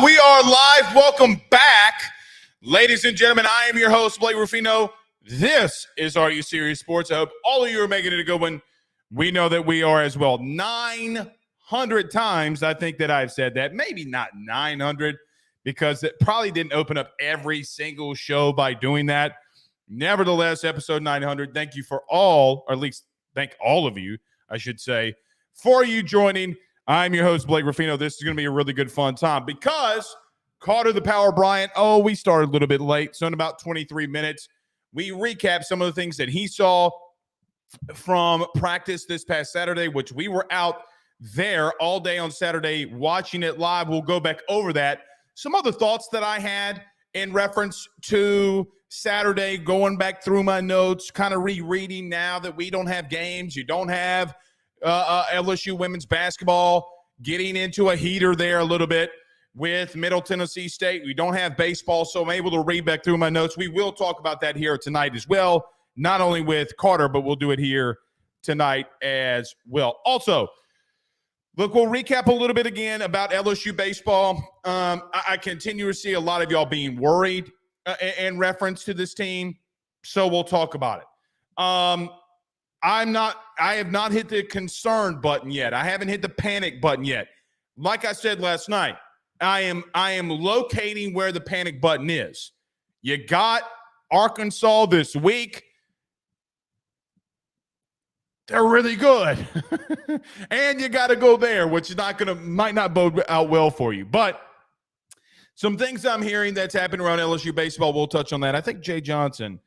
We are live. Welcome back. Ladies and gentlemen, I am your host, Blake Rufino. This is Are You Serious Sports. I hope all of you are making it a good one. We know that we are as well. 900 times I think that I've said that. Maybe not 900 because it probably didn't open up every single show by doing that. Nevertheless, episode 900, thank you for all, or at least thank all of you, I should say, for you joining. I'm your host, Blake Rufino. This is going to be a really good fun time because Carter the Power Bryant, we started a little bit late. So in about 23 minutes, we recap some of the things that he saw from practice this past Saturday, which we were out there all day on Saturday watching it live. We'll go back over that. Some other thoughts that I had in reference to Saturday, going back through my notes, kind of rereading now that we don't have games. You don't have LSU women's basketball getting into a heater there a little bit with Middle Tennessee State. We don't have baseball, so I'm able to read back through my notes. We will talk about that here tonight as well, not only with Carter, but we'll do it here tonight as well. Also, look, we'll recap a little bit again about LSU baseball. I continue to see a lot of y'all being worried in reference to this team, so we'll talk about it. I have not hit the concern button yet. I haven't hit the panic button yet. Like I said last night, I am locating where the panic button is. You got Arkansas this week. They're really good. And you got to go there, which is might not bode out well for you. But some things I'm hearing that's happened around LSU baseball, we'll touch on that. I think Jay Johnson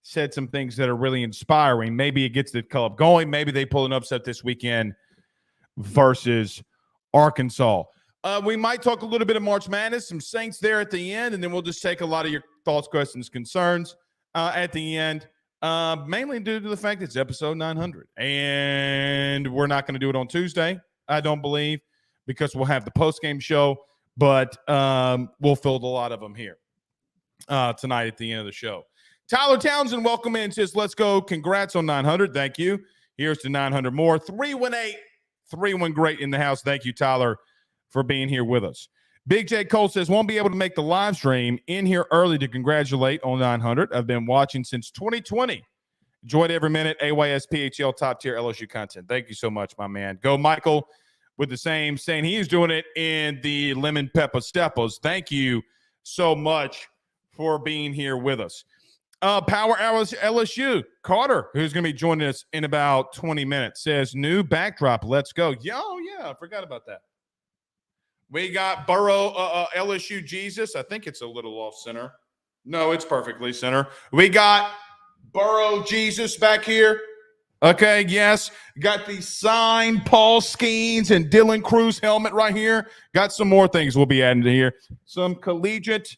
said some things that are really inspiring. Maybe it gets the club going. Maybe they pull an upset this weekend versus Arkansas. We might talk a little bit of March Madness, some Saints there at the end, and then we'll just take a lot of your thoughts, questions, concerns at the end, mainly due to the fact it's episode 900. And we're not going to do it on Tuesday, I don't believe, because we'll have the post-game show, but we'll fill a lot of them here tonight at the end of the show. Tyler Townsend, welcome in. Says, let's go. Congrats on 900. Thank you. Here's to 900 more. 318-31 great in the house. Thank you, Tyler, for being here with us. Big J. Cole says, won't be able to make the live stream. In here early to congratulate on 900. I've been watching since 2020. Enjoyed every minute. AYSPHL top tier LSU content. Thank you so much, my man. Go Michael with the same, saying he's doing it in the lemon pepper steppers. Thank you so much for being here with us. Power Hours LSU. Carter, who's going to be joining us in about 20 minutes, says, new backdrop. Let's go. Yeah, I forgot about that. We got Burrow, LSU Jesus. I think it's a little off center. No, it's perfectly center. We got Burrow Jesus back here. Okay, yes. Got the signed Paul Skeens and Dylan Cruz helmet right here. Got some more things we'll be adding to here. Some collegiate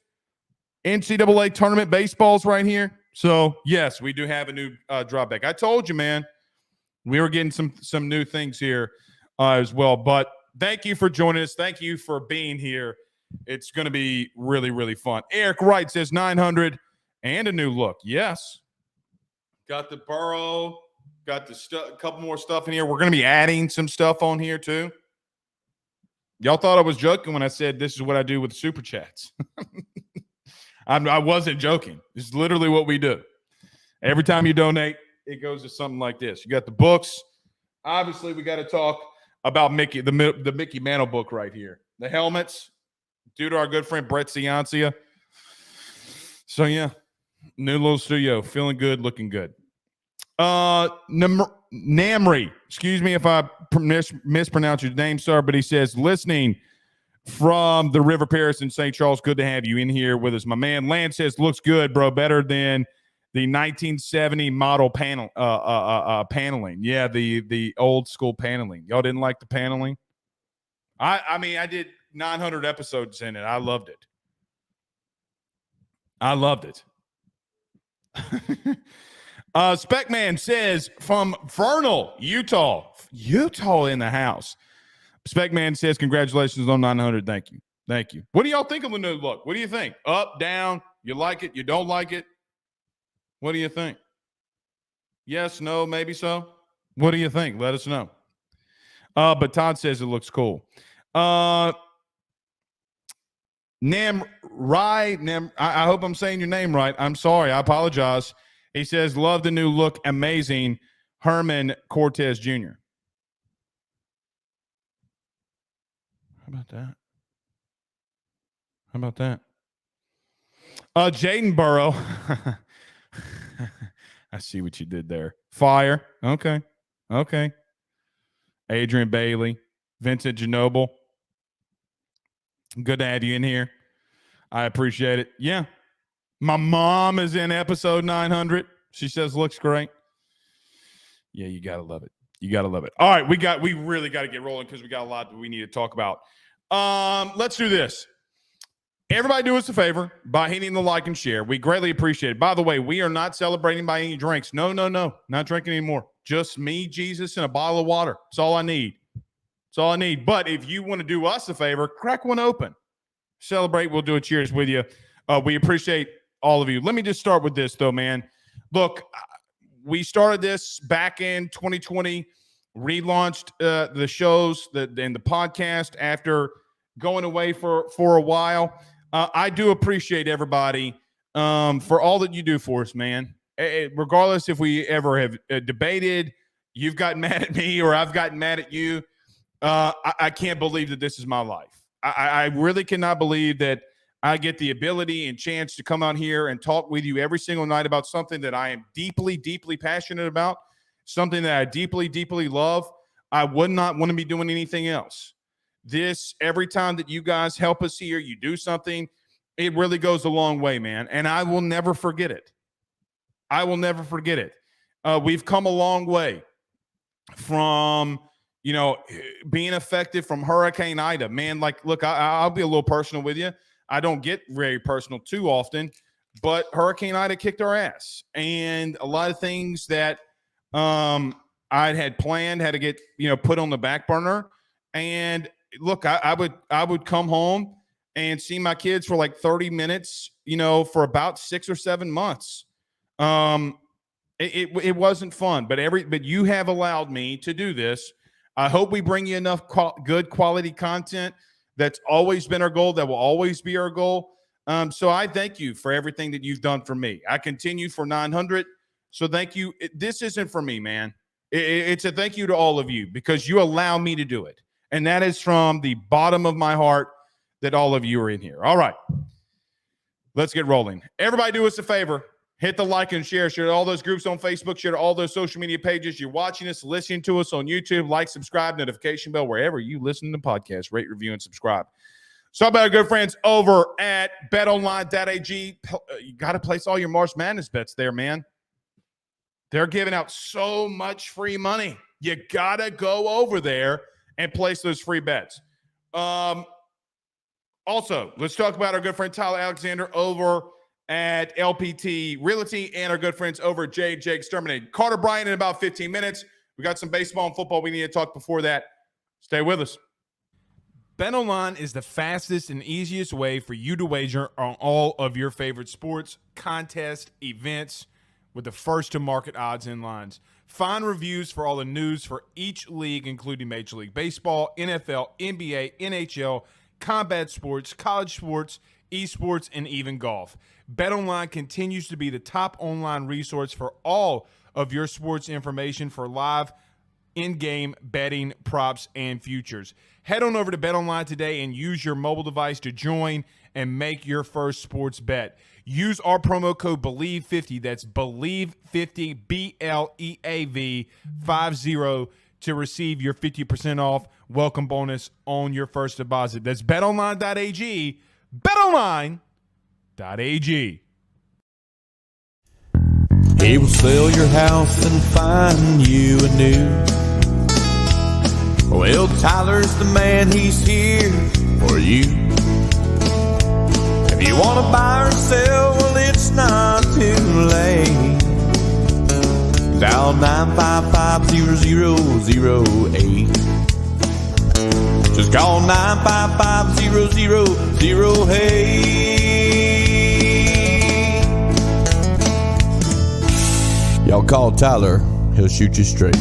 NCAA tournament baseballs right here. So, yes, we do have a new drawback. I told you, man, we were getting some new things here as well. But thank you for joining us. Thank you for being here. It's going to be really, really fun. Eric Wright says 900 and a new look. Yes. Got the Burrow. Got the couple more stuff in here. We're going to be adding some stuff on here, too. Y'all thought I was joking when I said this is what I do with Super Chats. I wasn't joking. It's literally what we do. Every time you donate, it goes to something like this. You got the books. Obviously, we got to talk about Mickey, the Mickey Mantle book right here. The helmets, due to our good friend Brett Ciancia. So, yeah, new little studio. Feeling good, looking good. Namri, excuse me if I mispronounce your name, sir, but he says, listening from the River Paris in St. Charles. Good to have you in here with us. My man Lance says, looks good, bro. Better than the 1970 model paneling. Yeah, the old school paneling. Y'all didn't like the paneling? I mean, I did 900 episodes in it. I loved it. Specman says from Vernal, Utah in the house. Specman says, congratulations on 900. Thank you. What do y'all think of the new look? What do you think? Up, down? You like it? You don't like it? What do you think? Yes, no, maybe so? What do you think? Let us know. But Todd says it looks cool. I hope I'm saying your name right. I'm sorry. I apologize. He says, love the new look. Amazing. Herman Cortez Jr. How about that? How about that? Jaden Burrow. I see what you did there. Fire. Okay. Adrian Bailey. Vincent Ginobili. Good to have you in here. I appreciate it. Yeah. My mom is in episode 900. She says looks great. Yeah, you got to love it. All right, we really got to get rolling because we got a lot that we need to talk about. Let's do this. Everybody do us a favor by hitting the like and share. We greatly appreciate it. By the way, we are not celebrating by any drinks. No. Not drinking anymore. Just me, Jesus, and a bottle of water. That's all I need. But if you want to do us a favor, crack one open. Celebrate. We'll do a cheers with you. We appreciate all of you. Let me just start with this, though, man. Look, we started this back in 2020, relaunched the shows and the podcast after going away for a while. I do appreciate everybody for all that you do for us, man. Regardless if we ever have debated, you've gotten mad at me or I've gotten mad at you. I can't believe that this is my life. I really cannot believe that I get the ability and chance to come out here and talk with you every single night about something that I am deeply, deeply passionate about, something that I deeply, deeply love. I would not want to be doing anything else. This, every time that you guys help us here, you do something, it really goes a long way, man. And I will never forget it. We've come a long way from, being effective from Hurricane Ida. Man, look, I'll be a little personal with you. I don't get very personal too often, but Hurricane Ida kicked our ass. And a lot of things that I had planned had to get, put on the back burner. And look, I would come home and see my kids for like 30 minutes, for about 6 or 7 months. It wasn't fun, but you have allowed me to do this. I hope we bring you enough good quality content. That's always been our goal. That will always be our goal. So I thank you for everything that you've done for me. I continue for 900. So thank you. This isn't for me, man. It's a thank you to all of you because you allow me to do it. And that is from the bottom of my heart that all of you are in here. All right. Let's get rolling. Everybody do us a favor. Hit the like and share. Share to all those groups on Facebook. Share to all those social media pages. You're watching us, listening to us on YouTube. Like, subscribe, notification bell, wherever you listen to podcasts. Rate, review, and subscribe. So about our good friends over at betonline.ag. You got to place all your March Madness bets there, man. They're giving out so much free money. You got to go over there and place those free bets. Also, let's talk about our good friend Tyler Alexander over at LPT Realty and our good friends over at Jake Exterminated. Carter Bryant in about 15 minutes. We got some baseball and football we need to talk before that. Stay with us. BetOnline is the fastest and easiest way for you to wager on all of your favorite sports, contests, events with the first-to-market odds and lines. Find reviews for all the news for each league, including Major League Baseball, NFL, NBA, NHL, combat sports, college sports, esports, and even golf. BetOnline continues to be the top online resource for all of your sports information for live in-game betting, props, and futures. Head on over to BetOnline today and use your mobile device to join and make your first sports bet. Use our promo code BELIEVE50, that's BELIEVE50, BLEAV 50, to receive your 50% off welcome bonus on your first deposit. That's betonline.ag, betonline.ag. He will sell your house and find you a new. Well, Tyler's the man, he's here for you. If you want to buy or sell, well, it's not too late. Dial 955-0008. Just call 955-0008. Y'all call Tyler, he'll shoot you straight.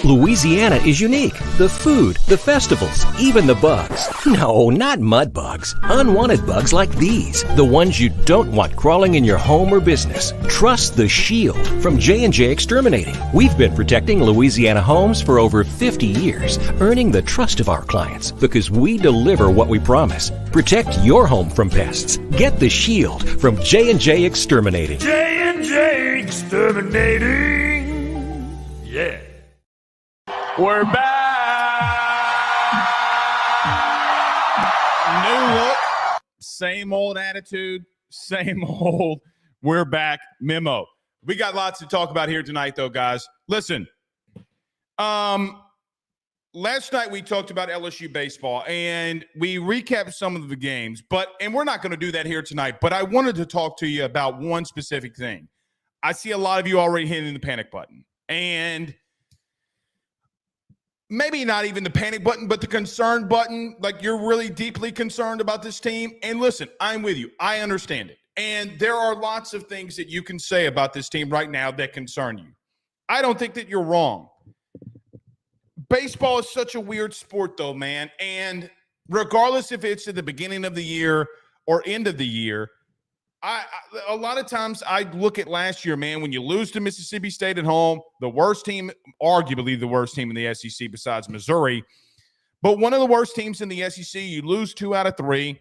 Louisiana is unique. The food, the festivals, even the bugs. No, not mud bugs. Unwanted bugs like these. The ones you don't want crawling in your home or business. Trust the Shield from J&J Exterminating. We've been protecting Louisiana homes for over 50 years, earning the trust of our clients because we deliver what we promise. Protect your home from pests. Get the Shield from J&J Exterminating. J&J Exterminating. Yeah. We're back. New look, same old attitude, same old we're back memo. We got lots to talk about here tonight, though, guys. Listen, last night we talked about LSU baseball, and we recapped some of the games, and we're not going to do that here tonight, but I wanted to talk to you about one specific thing. I see a lot of you already hitting the panic button, and maybe not even the panic button, but the concern button. Like, you're really deeply concerned about this team. And listen, I'm with you. I understand it. And there are lots of things that you can say about this team right now that concern you. I don't think that you're wrong. Baseball is such a weird sport, though, man. And regardless if it's at the beginning of the year or end of the year, a lot of times I look at last year, man, when you lose to Mississippi State at home, the worst team, arguably the worst team in the SEC besides Missouri, but one of the worst teams in the SEC, you lose 2 out of 3.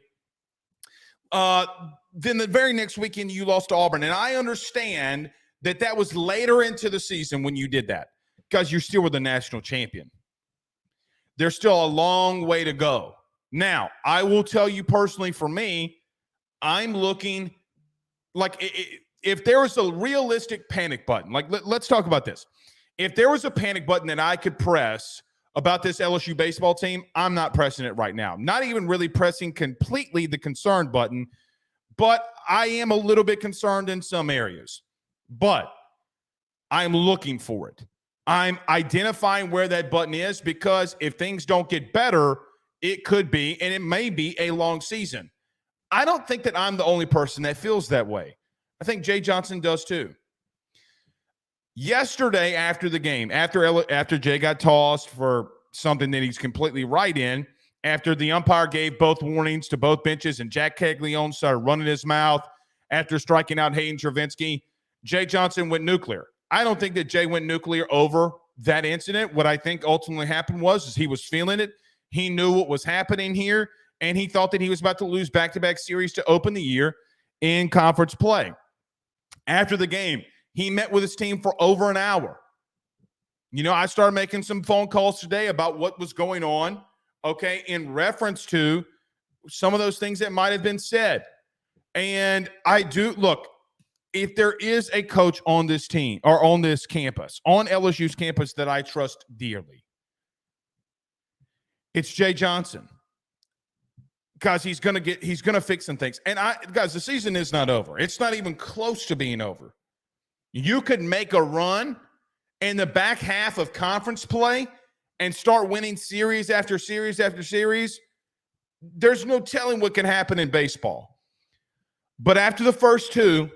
Then the very next weekend, you lost to Auburn. And I understand that was later into the season when you did that because you're still with the national champion. There's still a long way to go. Now, I will tell you personally, for me, I'm looking – like, if there was a realistic panic button, like, let's talk about this. If there was a panic button that I could press about this LSU baseball team, I'm not pressing it right now. Not even really pressing completely the concern button, but I am a little bit concerned in some areas. But I'm looking for it. I'm identifying where that button is because if things don't get better, it could be, and it may be, a long season. I don't think that I'm the only person that feels that way. I think Jay Johnson does too. Yesterday after the game, after Jay got tossed for something that he's completely right in, after the umpire gave both warnings to both benches and Jack Caglione started running his mouth after striking out Hayden Travinski, Jay Johnson went nuclear. I don't think that Jay went nuclear over that incident. What I think ultimately happened is he was feeling it. He knew what was happening here. And he thought that he was about to lose back-to-back series to open the year in conference play. After the game, he met with his team for over an hour. You know, I started making some phone calls today about what was going on, okay, in reference to some of those things that might have been said. And I do, look, if there is a coach on this team or on this campus, on LSU's campus that I trust dearly, it's Jay Johnson. Because he's gonna fix some things. And guys, the season is not over. It's not even close to being over. You could make a run in the back half of conference play and start winning series after series after series. There's no telling what can happen in baseball. But after the first 2,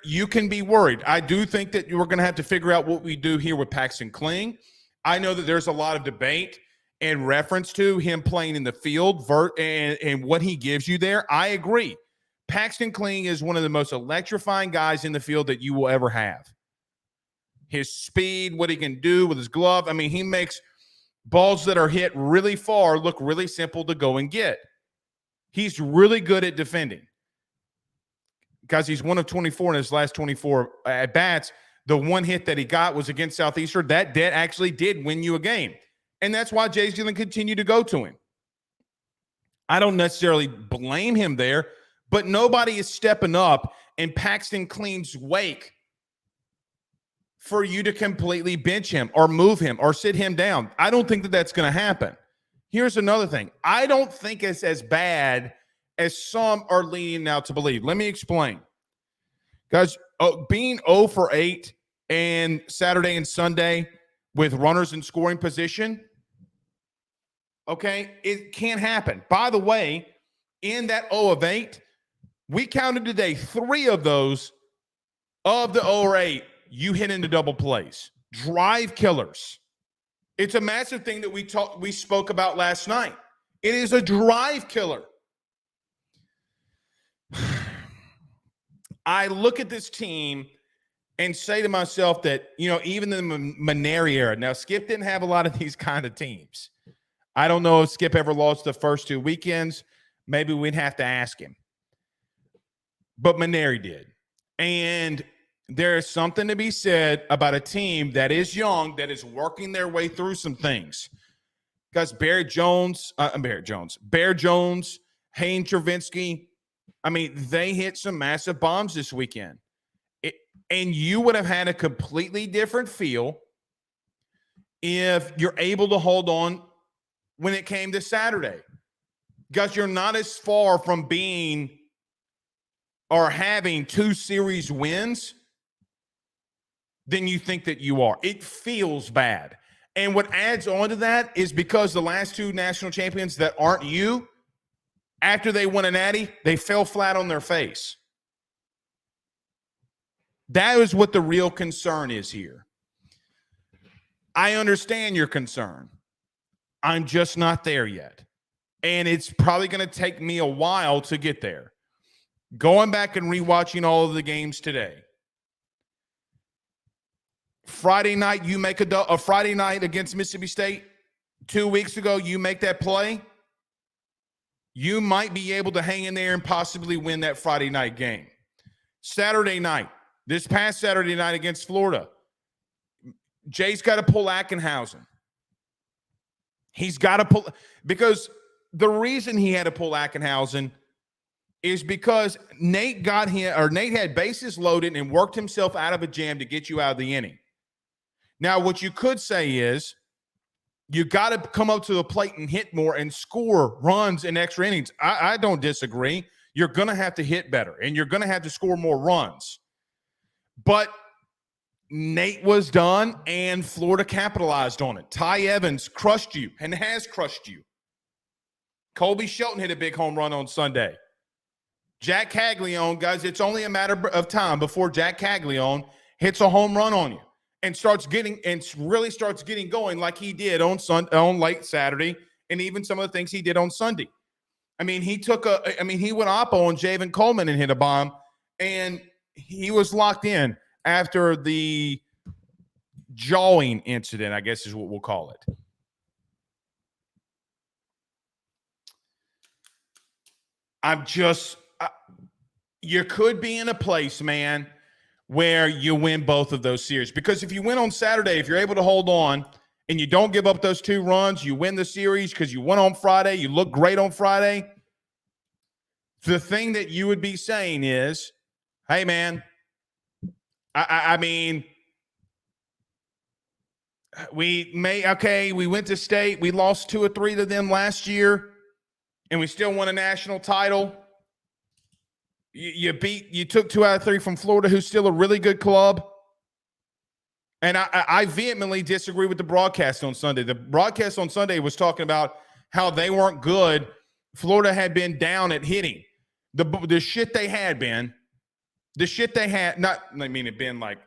you can be worried. I do think that we're going to have to figure out what we do here with Paxton Kling. I know that there's a lot of debate in reference to him playing in the field and what he gives you there. I agree. Paxton Kling is one of the most electrifying guys in the field that you will ever have. His speed, what he can do with his glove. I mean, he makes balls that are hit really far look really simple to go and get. He's really good at defending. Because he's 1 of 24 in his last 24 at-bats. The one hit that he got was against Southeastern. That actually did win you a game. And that's why Jay's going to continue to go to him. I don't necessarily blame him there, but nobody is stepping up in Paxton Kling's wake for you to completely bench him or move him or sit him down. I don't think that that's going to happen. Here's another thing. I don't think it's as bad as some are leaning now to believe. Let me explain. Guys, being 0 for 8 and Saturday and Sunday with runners in scoring position, okay, it can't happen. By the way, in that 0 of 8, we counted today 3 of those of the 0 or 8 you hit into double plays. Drive killers. It's a massive thing that we spoke about last night. It is a drive killer. I look at this team and say to myself that, even in the Maneri era, now Skip didn't have a lot of these kind of teams. I don't know if Skip ever lost the first 2 weekends. Maybe we'd have to ask him. But Maneri did. And there is something to be said about a team that is young, that is working their way through some things. Because Bear Jones, Hayne Travinsky, they hit some massive bombs this weekend. And you would have had a completely different feel if you're able to hold on when it came to Saturday. Because you're not as far from being or having 2 series wins than you think that you are. It feels bad. And what adds on to that is because the last 2 national champions that aren't you, after they won a natty, they fell flat on their face. That is what the real concern is here. I understand your concern. I'm just not there yet. And it's probably going to take me a while to get there. Going back and rewatching all of the games today. Friday night, you make a Friday night against Mississippi State. 2 weeks ago, you make that play. You might be able to hang in there and possibly win that Friday night game. Saturday night, this past Saturday night against Florida, Jay's got to pull Ackenhausen. He's got to pull, because the reason he had to pull Ackenhausen is because Nate had bases loaded and worked himself out of a jam to get you out of the inning. Now, what you could say is you got to come up to the plate and hit more and score runs in extra innings. I don't disagree. You're going to have to hit better, and you're going to have to score more runs. But Nate was done, and Florida capitalized on it. Ty Evans crushed you and has crushed you. Colby Shelton hit a big home run on Sunday. Jack Caglione, guys, it's only a matter of time before Jack Caglione hits a home run on you and really starts getting going like he did on late Saturday, and even some of the things he did on Sunday. He went oppo on Javen Coleman and hit a bomb, and he was locked in after the jawing incident, I guess is what we'll call it. You could be in a place, man, where you win both of those series. Because if you win on Saturday, if you're able to hold on and you don't give up those 2 runs, you win the series because you won on Friday, you look great on Friday. The thing that you would be saying is, hey, man, we went to state. We lost 2 or 3 to them last year, and we still won a national title. You took 2 out of 3 from Florida, who's still a really good club. And I vehemently disagree with the broadcast on Sunday. The broadcast on Sunday was talking about how they weren't good. Florida had been down at hitting. The shit they had been, it been like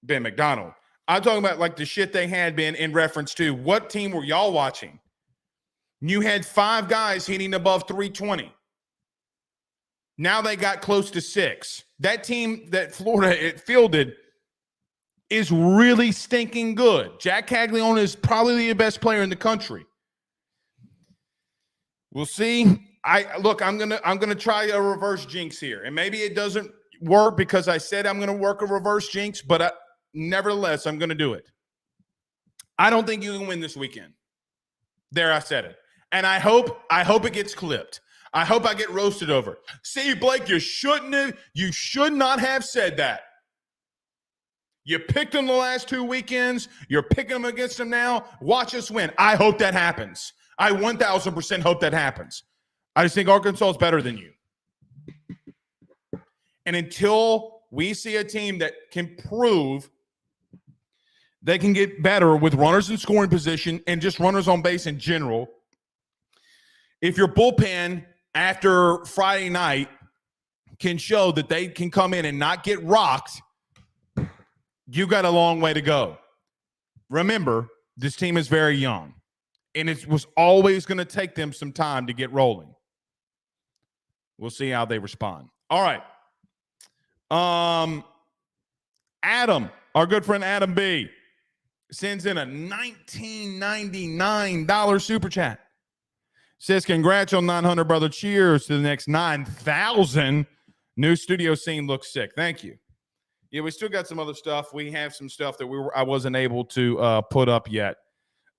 Ben McDonald. I'm talking about like the shit they had been in reference to what team were y'all watching? You had 5 guys hitting above 320. Now they got close to 6. That team that Florida fielded is really stinking good. Jack Caglione is probably the best player in the country. We'll see. I'm gonna try a reverse jinx here, and maybe it doesn't work because I said I'm gonna work a reverse jinx, but nevertheless, I'm gonna do it. I don't think you can win this weekend. There, I said it, and I hope it gets clipped. I hope I get roasted over it. See, Blake, you should not have said that. You picked them the last 2 weekends. You're picking them against them now. Watch us win. I hope that happens. I 1,000% hope that happens. I just think Arkansas is better than you. And until we see a team that can prove they can get better with runners in scoring position and just runners on base in general, if your bullpen after Friday night can show that they can come in and not get rocked, you got a long way to go. Remember, This team is very young, and it was always going to take them some time to get rolling. We'll see how they respond. All right. Adam, our good friend Adam B, sends in a $19.99 super chat. Says, congrats on 900, brother. Cheers to the next 9,000. New studio scene looks sick. Thank you. Yeah, we still got some other stuff. We have some stuff that I wasn't able to put up yet.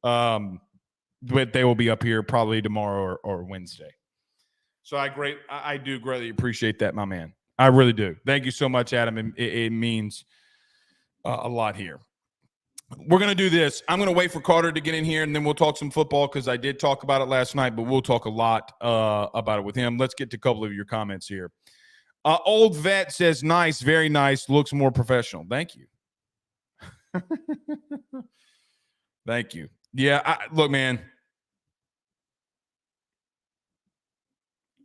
But they will be up here probably tomorrow or Wednesday. So I do greatly appreciate that, my man. I really do. Thank you so much, Adam. It means a lot here. We're going to do this. I'm going to wait for Carter to get in here, and then we'll talk some football because I did talk about it last night, but we'll talk a lot about it with him. Let's get to a couple of your comments here. Old Vet says, nice, very nice, looks more professional. Thank you. Thank you. Yeah, look, man.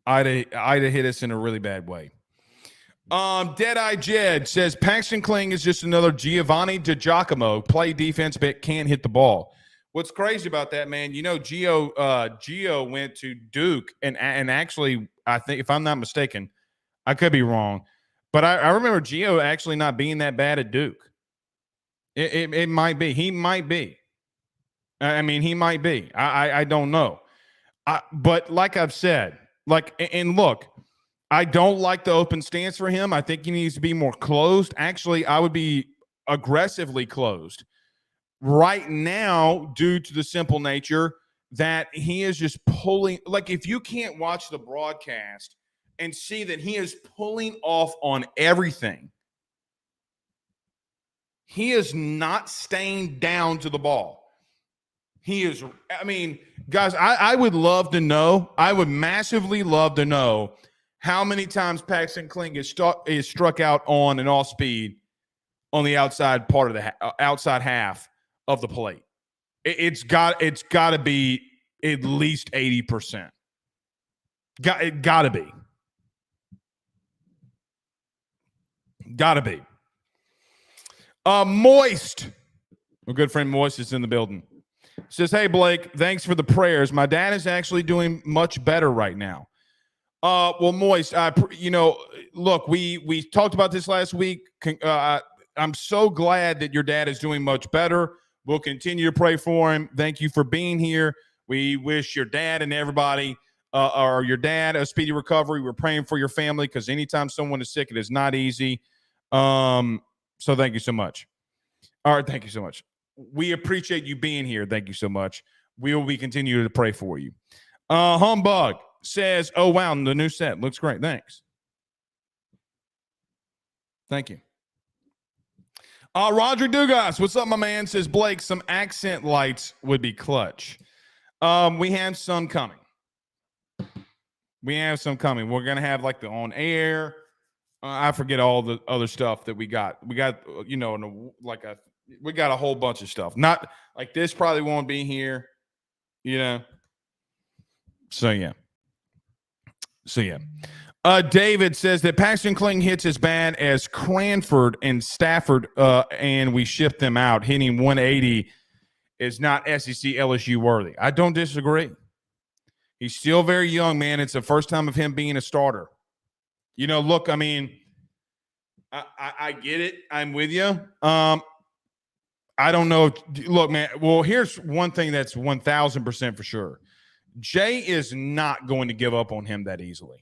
Ida hit us in a really bad way. Deadeye Jed says Paxton Kling is just another Giovanni DiGiacomo, play defense but can't hit the ball. What's crazy about that, man? You know, Gio went to Duke and actually, I think, if I'm not mistaken, I could be wrong, but I remember Gio actually not being that bad at Duke. It might be. He might be. I mean, he might be. I don't know. But like I've said, and look, I don't like the open stance for him. I think he needs to be more closed. Actually, I would be aggressively closed right now due to the simple nature that he is just pulling. Like, if you can't watch the broadcast and see that he is pulling off on everything, he is not staying down to the ball. He is, I mean, guys, I would love to know. I would massively love to know how many times Paxton Kling is struck out on an off speed on the outside part of the outside half of the plate. It's got to be at least 80%. It got to be. Got to be. Moist. My good friend Moist is in the building. Says, hey, Blake, thanks for the prayers. My dad is actually doing much better right now. Well, Moist, look, we talked about this last week. I'm so glad that your dad is doing much better. We'll continue to pray for him. Thank you for being here. We wish your dad and everybody, or your dad, a speedy recovery. We're praying for your family because anytime someone is sick, it is not easy. So thank you so much. All right, thank you so much. We appreciate you being here. Thank you so much. We will be continuing to pray for you. Humbug says, oh, wow, the new set looks great. Thanks. Thank you. Roger Dugas, what's up, my man? Says, Blake, some accent lights would be clutch. We have some coming. We're going to have like the on air. I forget all the other stuff that we got. We got, we got a whole bunch of stuff. Not like this probably won't be here, So, yeah. David says that Paxton Kling hits as bad as Cranford and Stafford, and we ship them out. Hitting 180 is not SEC LSU worthy. I don't disagree. He's still very young, man. It's the first time of him being a starter. Look, I mean, I get it. I'm with you. I don't know. Look, man. Well, here's one thing that's 1,000% for sure. Jay is not going to give up on him that easily.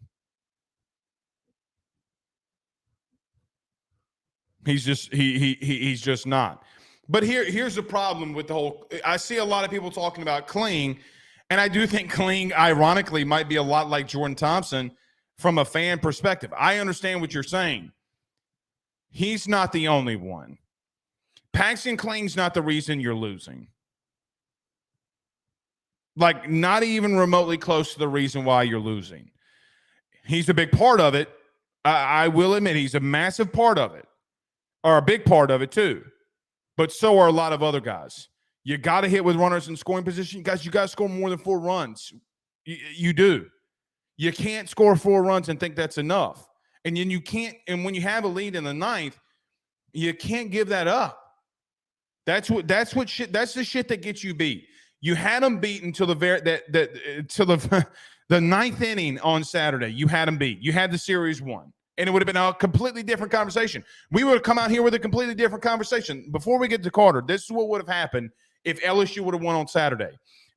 He's just he's just not. But here's the problem with the whole. I see a lot of people talking about Kling, and I do think Kling, ironically, might be a lot like Jordan Thompson from a fan perspective. I understand what you're saying. He's not the only one. Paxton Kling's not the reason you're losing. Like, not even remotely close to the reason why you're losing. He's a big part of it. I will admit he's a massive part of it, or a big part of it too. But so are a lot of other guys. You got to hit with runners in scoring position. Guys, you got to score more than 4 runs. You do. You can't score 4 runs and think that's enough. And then you can't, and when you have a lead in the 9th, you can't give that up. That's the shit that gets you beat. You had them beat until the the ninth inning on Saturday. You had them beat. You had the series won. And it would have been a completely different conversation. We would have come out here with a completely different conversation. Before we get to Carter, this is what would have happened if LSU would have won on Saturday.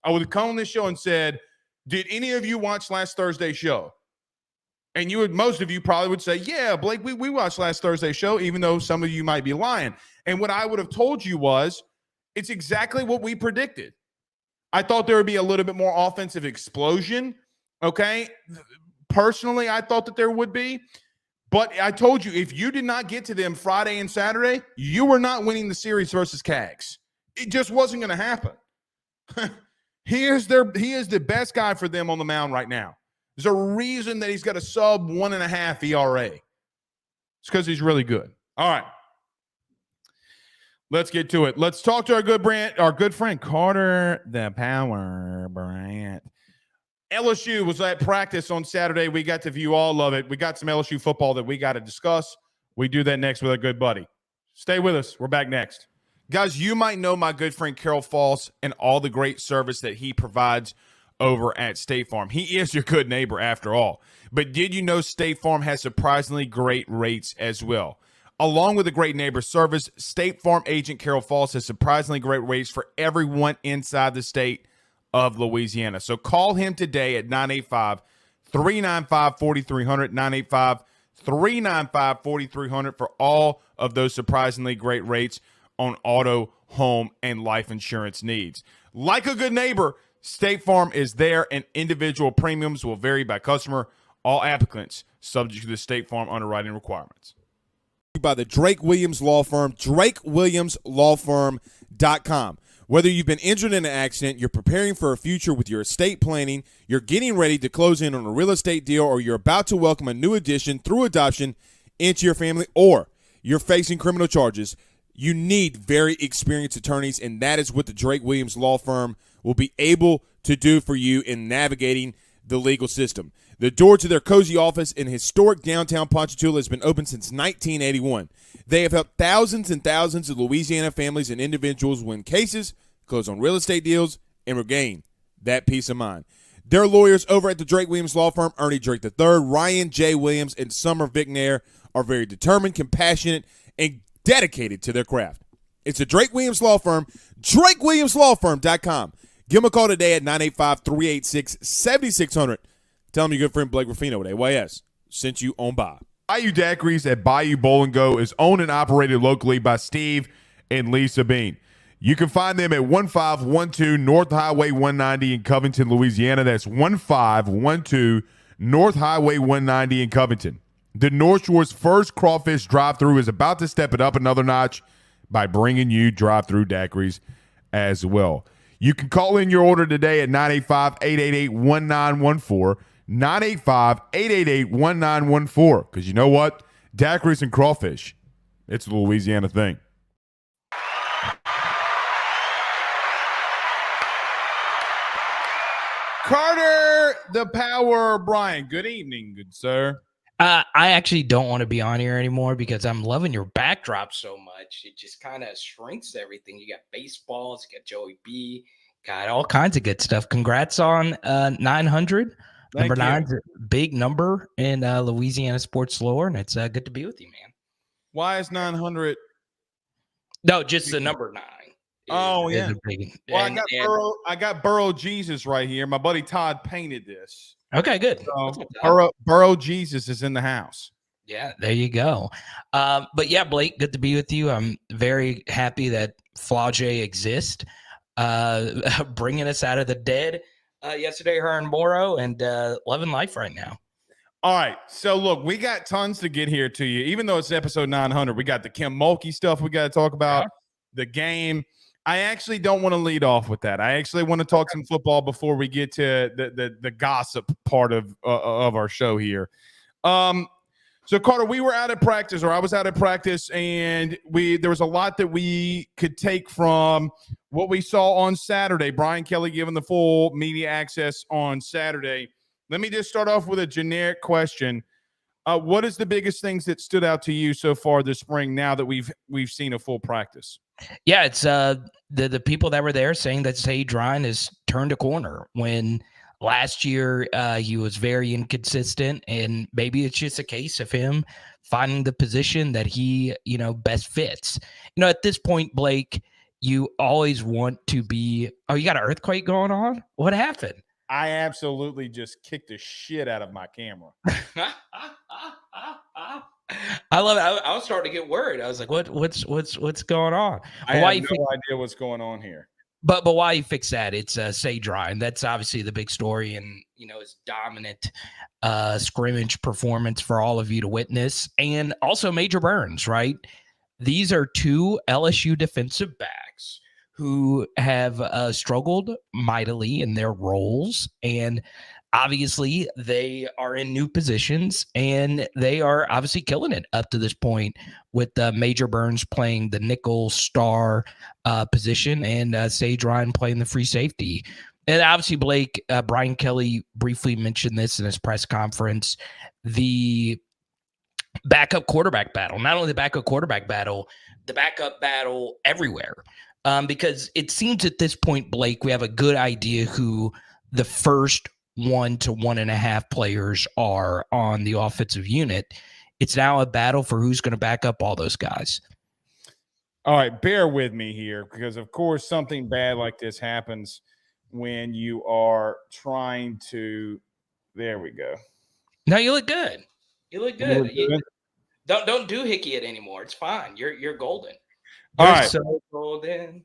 I would have come on this show and said, did any of you watch last Thursday's show? And most of you probably would say, yeah, Blake, we watched last Thursday's show, even though some of you might be lying. And what I would have told you was, it's exactly what we predicted. I thought there would be a little bit more offensive explosion. Okay. Personally, I thought that there would be. But I told you, if you did not get to them Friday and Saturday, you were not winning the series versus Cags. It just wasn't going to happen. He is the best guy for them on the mound right now. There's a reason that he's got a sub 1.5 ERA. It's because he's really good. All right. Let's get to it. Let's talk to our good friend, Carter the Power Bryant. LSU was at practice on Saturday. We got to view all of it. We got some LSU football that we got to discuss. We do that next with our good buddy. Stay with us. We're back next. Guys, you might know my good friend Carol Falls and all the great service that he provides over at State Farm. He is your good neighbor after all. But did you know State Farm has surprisingly great rates as well? Along with the great neighbor service, State Farm agent Carol Falls has surprisingly great rates for everyone inside the state of Louisiana. So call him today at 985-395-4300, 985-395-4300 for all of those surprisingly great rates on auto, home, and life insurance needs. Like a good neighbor, State Farm is there, and individual premiums will vary by customer. All applicants subject to the State Farm underwriting requirements. By the Drake Williams Law Firm, drakewilliamslawfirm.com. Whether you've been injured in an accident, you're preparing for a future with your estate planning, you're getting ready to close in on a real estate deal, or you're about to welcome a new addition through adoption into your family, or you're facing criminal charges, you need very experienced attorneys, and that is what the Drake Williams Law Firm will be able to do for you in navigating the legal system. The door to their cozy office in historic downtown Ponchatoula has been open since 1981. They have helped thousands and thousands of Louisiana families and individuals win cases, close on real estate deals, and regain that peace of mind. Their lawyers over at the Drake Williams Law Firm, Ernie Drake III, Ryan J. Williams, and Summer Vicnair, are very determined, compassionate, and dedicated to their craft. It's the Drake Williams Law Firm, drakewilliamslawfirm.com. Give them a call today at 985-386-7600. Tell them your good friend Blake Ruffino at AYS sent you on by. Bayou Daiquiris at Bayou Bowl and Go is owned and operated locally by Steve and Lisa Bean. You can find them at 1512 North Highway 190 in Covington, Louisiana. That's 1512 North Highway 190 in Covington. The North Shore's first crawfish drive-thru is about to step it up another notch by bringing you drive-thru daiquiris as well. You can call in your order today at 985-888-1914. 985-888-1914. Because you know what? Daiquiris and crawfish, it's a Louisiana thing. Carter the Power Bryant. Good evening, good sir. I actually don't want to be on here anymore because I'm loving your backdrop so much. It just kind of shrinks everything. You got baseballs, you got Joey B, got all kinds of good stuff. Congrats on 900. Number 9's a big number in Louisiana sports lore, and it's good to be with you, man. Why is 900? No, just the number 9. Oh, yeah. Well, and I got Burrow Jesus right here. My buddy Todd painted this. Okay, good. So Burrow Jesus is in the house. Yeah, there you go. But yeah, Blake, good to be with you. I'm very happy that Flaugier exists, bringing us out of the dead yesterday, her and Morrow, and loving life right now. All right, so look, we got tons to get here to you. Even though it's episode 900, we got the Kim Mulkey stuff we got to talk about, the game. I actually don't want to lead off with that. I actually want to talk some football before we get to the gossip part of our show here. So Carter, we were out at practice, or I was out at practice, and there was a lot that we could take from what we saw on Saturday. Brian Kelly given the full media access on Saturday. Let me just start off with a generic question. What is the biggest things that stood out to you so far this spring? Now that we've seen a full practice. Yeah, it's the people that were there saying that Sage Ryan has turned a corner when last year he was very inconsistent, and maybe it's just a case of him finding the position that he best fits. At this point, Blake, you always want to be. Oh, you got an earthquake going on? What happened? I absolutely just kicked the shit out of my camera. I love it. I was starting to get worried. I was like, what's going on? I have no idea what's going on here. But why you fix that? It's Sage Ryan. That's obviously the big story, and his dominant scrimmage performance for all of you to witness, and also Major Burns. Right, these are two LSU defensive backs who have struggled mightily in their roles, and obviously they are in new positions, and they are obviously killing it up to this point with Major Burns playing the nickel star position and Sage Ryan playing the free safety. And obviously, Blake, Brian Kelly briefly mentioned this in his press conference, the backup quarterback battle, not only the backup quarterback battle, the backup battle everywhere. Because it seems at this point, Blake, we have a good idea who the first 1 to 1.5 players are on the offensive unit. It's now a battle for who's going to back up all those guys. All right, bear with me here because, of course, something bad like this happens when you are trying to – there we go. No, you look good. You look good. Don't do Hickey it anymore. It's fine. You're golden. All right. So golden.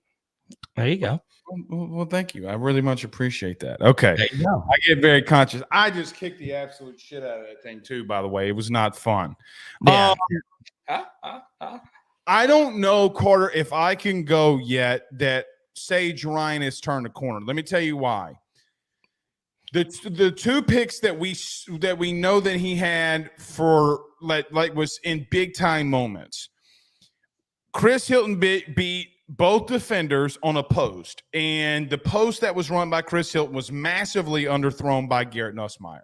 There you go. Well, thank you. I really much appreciate that. Okay. There you go. I get very conscious. I just kicked the absolute shit out of that thing too, by the way. It was not fun. Yeah. I don't know, Carter, if I can go yet that Sage Ryan has turned a corner. Let me tell you why. The two picks that we know that he had for like was in big time moments. Chris Hilton beat both defenders on a post, and the post that was run by Chris Hilton was massively underthrown by Garrett Nussmeier.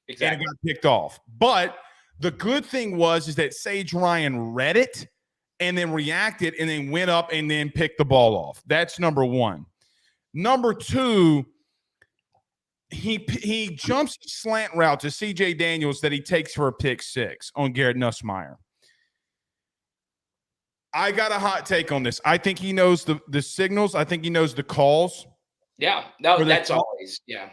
Exactly. And it got picked off. But the good thing is that Sage Ryan read it and then reacted and then went up and then picked the ball off. That's number one. Number two, he jumps a slant route to C.J. Daniels that he takes for a pick six on Garrett Nussmeier. I got a hot take on this. I think he knows the signals. I think he knows the calls. Yeah, that's always, yeah.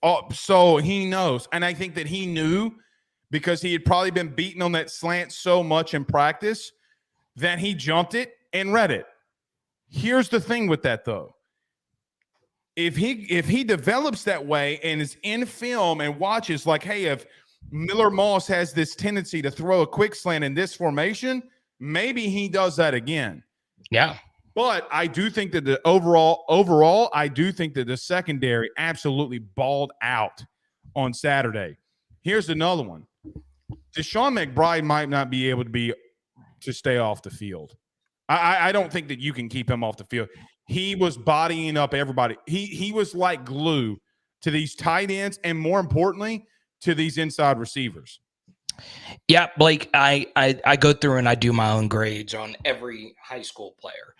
Oh, so he knows. And I think that he knew because he had probably been beaten on that slant so much in practice that he jumped it and read it. Here's the thing with that, though. If he develops that way and is in film and watches like, hey, if Miller Moss has this tendency to throw a quick slant in this formation, maybe he does that again. Yeah. But I do think that the overall, I do think that the secondary absolutely balled out on Saturday. Here's another one. Deshaun McBride might not be able to stay off the field. I don't think that you can keep him off the field. He was bodying up everybody. He was like glue to these tight ends and, more importantly, to these inside receivers. Yeah, Blake, I go through and I do my own grades on every high school player.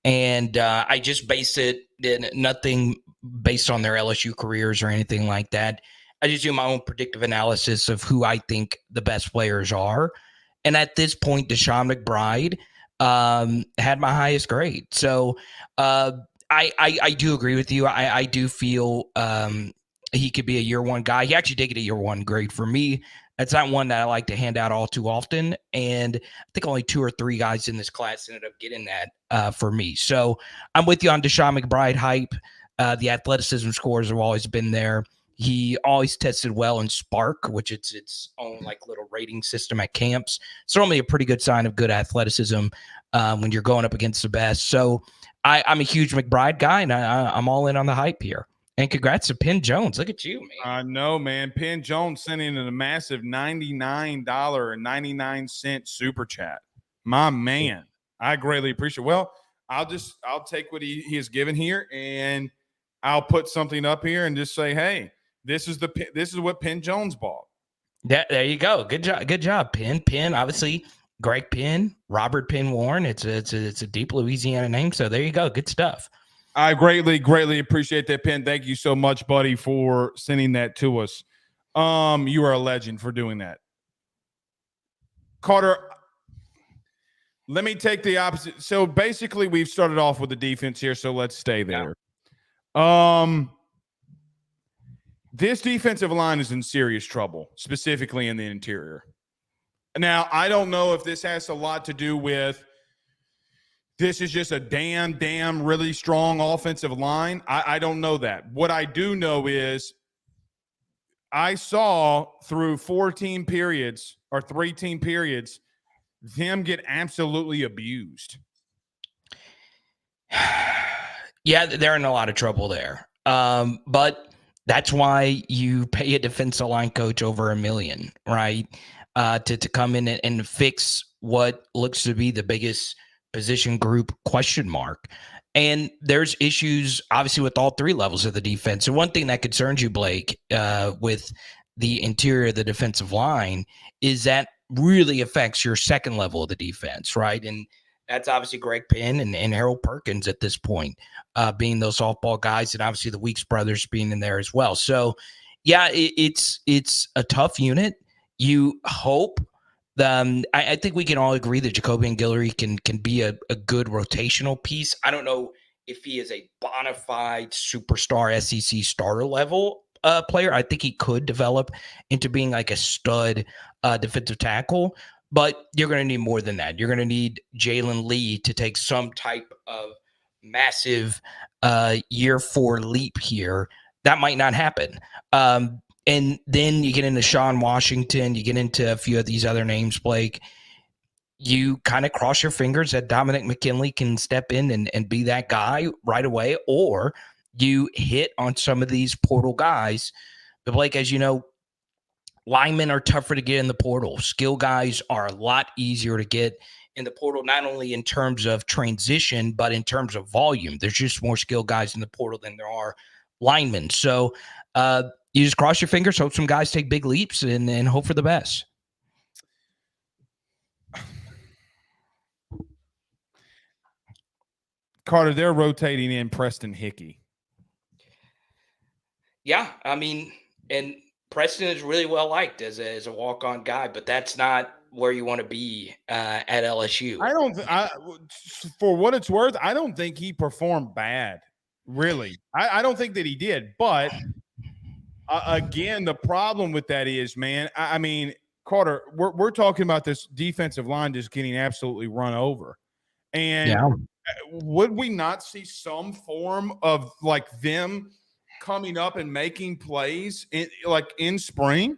And I just base it in nothing based on their LSU careers or anything like that. I just do my own predictive analysis of who I think the best players are. And at this point, Deshaun McBride had my highest grade. So I do agree with you. I do feel he could be a year one guy. He actually did get a year one grade for me. That's not one that I like to hand out all too often. And I think only 2 or 3 guys in this class ended up getting that for me. So I'm with you on Deshaun McBride hype. The athleticism scores have always been there. He always tested well in Spark, which it's its own like little rating system at camps. It's normally a pretty good sign of good athleticism when you're going up against the best. So I'm a huge McBride guy, and I'm all in on the hype here. And congrats to Penn Jones. Look at you, man. I know, man. Penn Jones sent in a massive $99.99 super chat. My man. I greatly appreciate it. Well, I'll take what he has given here, and I'll put something up here and just say, hey, this is what Penn Jones bought. There you go. Good job. Good job, Penn. Obviously, Greg Penn, Robert Penn Warren. It's a deep Louisiana name. So there you go. Good stuff. I greatly appreciate that, Penn. Thank you so much, buddy, for sending that to us. You are a legend for doing that. Carter, let me take the opposite. So basically, we've started off with the defense here, so let's stay there. Yeah. This defensive line is in serious trouble, specifically in the interior. Now, I don't know if this has a lot to do with this is just a damn really strong offensive line. I don't know that. What I do know is I saw through 3 team periods, them get absolutely abused. Yeah, they're in a lot of trouble there. But that's why you pay a defensive line coach over $1 million, right? To come in and fix what looks to be the biggest position group question mark. And there's issues, obviously, with all 3 levels of the defense. And one thing that concerns you, Blake, with the interior of the defensive line is that really affects your second level of the defense, right? And that's obviously Greg Penn and Harold Perkins at this point, being those softball guys, and obviously the Weeks brothers being in there as well. So, yeah, it's a tough unit. You hope. I think we can all agree that Jacobian Guillory can be a good rotational piece. I don't know if he is a bona fide superstar SEC starter level player. I think he could develop into being like a stud defensive tackle. But you're going to need more than that. You're going to need Jalen Lee to take some type of massive year 4 leap here. That might not happen. And then you get into Sean Washington, you get into a few of these other names, Blake. You kind of cross your fingers that Dominic McKinley can step in and be that guy right away, or you hit on some of these portal guys. But Blake, as you know, linemen are tougher to get in the portal. Skill guys are a lot easier to get in the portal, not only in terms of transition, but in terms of volume. There's just more skill guys in the portal than there are linemen. So you just cross your fingers, hope some guys take big leaps, and hope for the best. Carter, they're rotating in Preston Hickey. Yeah, I mean, and Preston is really well liked as a walk-on guy, but that's not where you want to be at LSU. For what it's worth, I don't think he performed bad. Really, I don't think that he did. But again, the problem with that is, man, I mean, Carter, we're talking about this defensive line just getting absolutely run over, and would we not see some form of like them coming up and making plays in spring?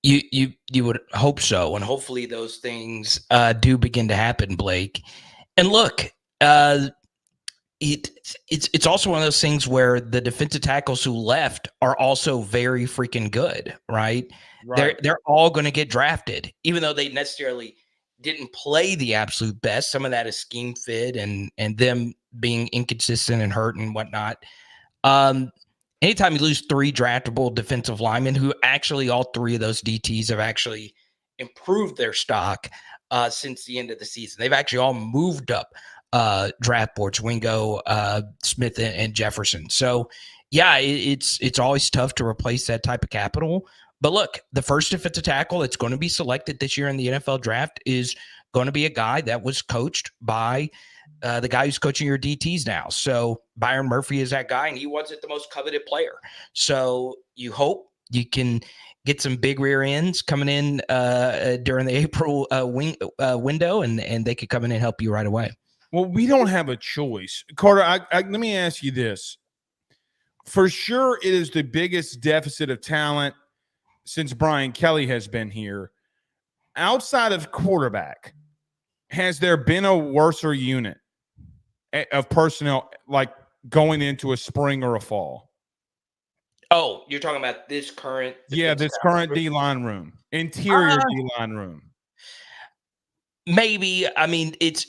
You would hope so, and hopefully those things do begin to happen, Blake. And look, it's also one of those things where the defensive tackles who left are also very freaking good, right? They're all going to get drafted, even though they necessarily didn't play the absolute best. Some of that is scheme fit and them being inconsistent and hurt and whatnot. Anytime you lose 3 draftable defensive linemen, who actually all 3 of those DTs have actually improved their stock since the end of the season. They've actually all moved up draft boards, Wingo, Smith, and Jefferson. So, yeah, it's always tough to replace that type of capital. But look, the first defensive tackle that's going to be selected this year in the NFL draft is going to be a guy that was coached by the guy who's coaching your DTs now. So Byron Murphy is that guy, and he wasn't the most coveted player. So you hope you can get some big rear ends coming in during the April window, and they could come in and help you right away. Well, we don't have a choice. Carter, let me ask you this. For sure, it is the biggest deficit of talent since Brian Kelly has been here. Outside of quarterback, has there been a worser unit of personnel like going into a spring or a fall? Oh, you're talking about this current? Yeah, this current D-line room, interior D-line room. Maybe. I mean, it's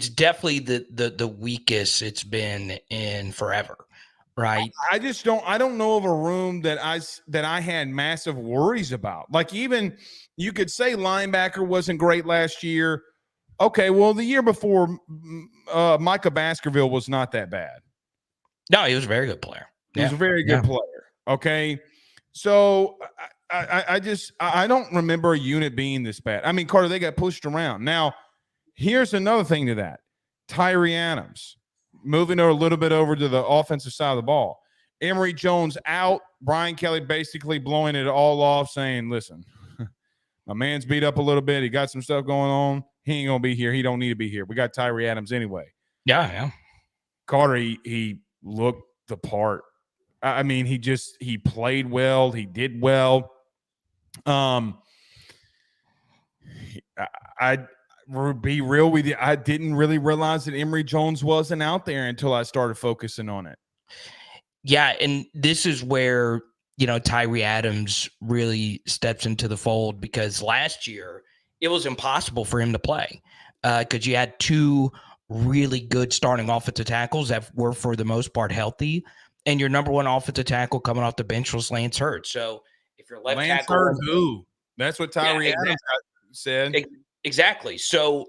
definitely the weakest it's been in forever. Right. I just don't. I don't know of a room that I had massive worries about. Like even you could say linebacker wasn't great last year. Okay, well the year before, Micah Baskerville was not that bad. No, he was a very good player. He was a very good player. Okay, so I don't remember a unit being this bad. I mean, Carter, they got pushed around. Now, here's another thing to that: Tyree Adams moving a little bit over to the offensive side of the ball. Emory Jones out. Brian Kelly basically blowing it all off, saying, "Listen, my man's beat up a little bit. He got some stuff going on. He ain't gonna be here. He don't need to be here. We got Tyree Adams anyway." Yeah. Carter, he looked the part. I mean, he played well. He did well. I'd be real with you. I didn't really realize that Emory Jones wasn't out there until I started focusing on it. Yeah, and this is where, Tyree Adams really steps into the fold, because last year it was impossible for him to play because you had two really good starting offensive tackles that were for the most part healthy, and your number one offensive tackle coming off the bench was Lance Hurd. So if you're left Lance tackle, Hurd, who? That's what Tyree Adams said. Exactly. So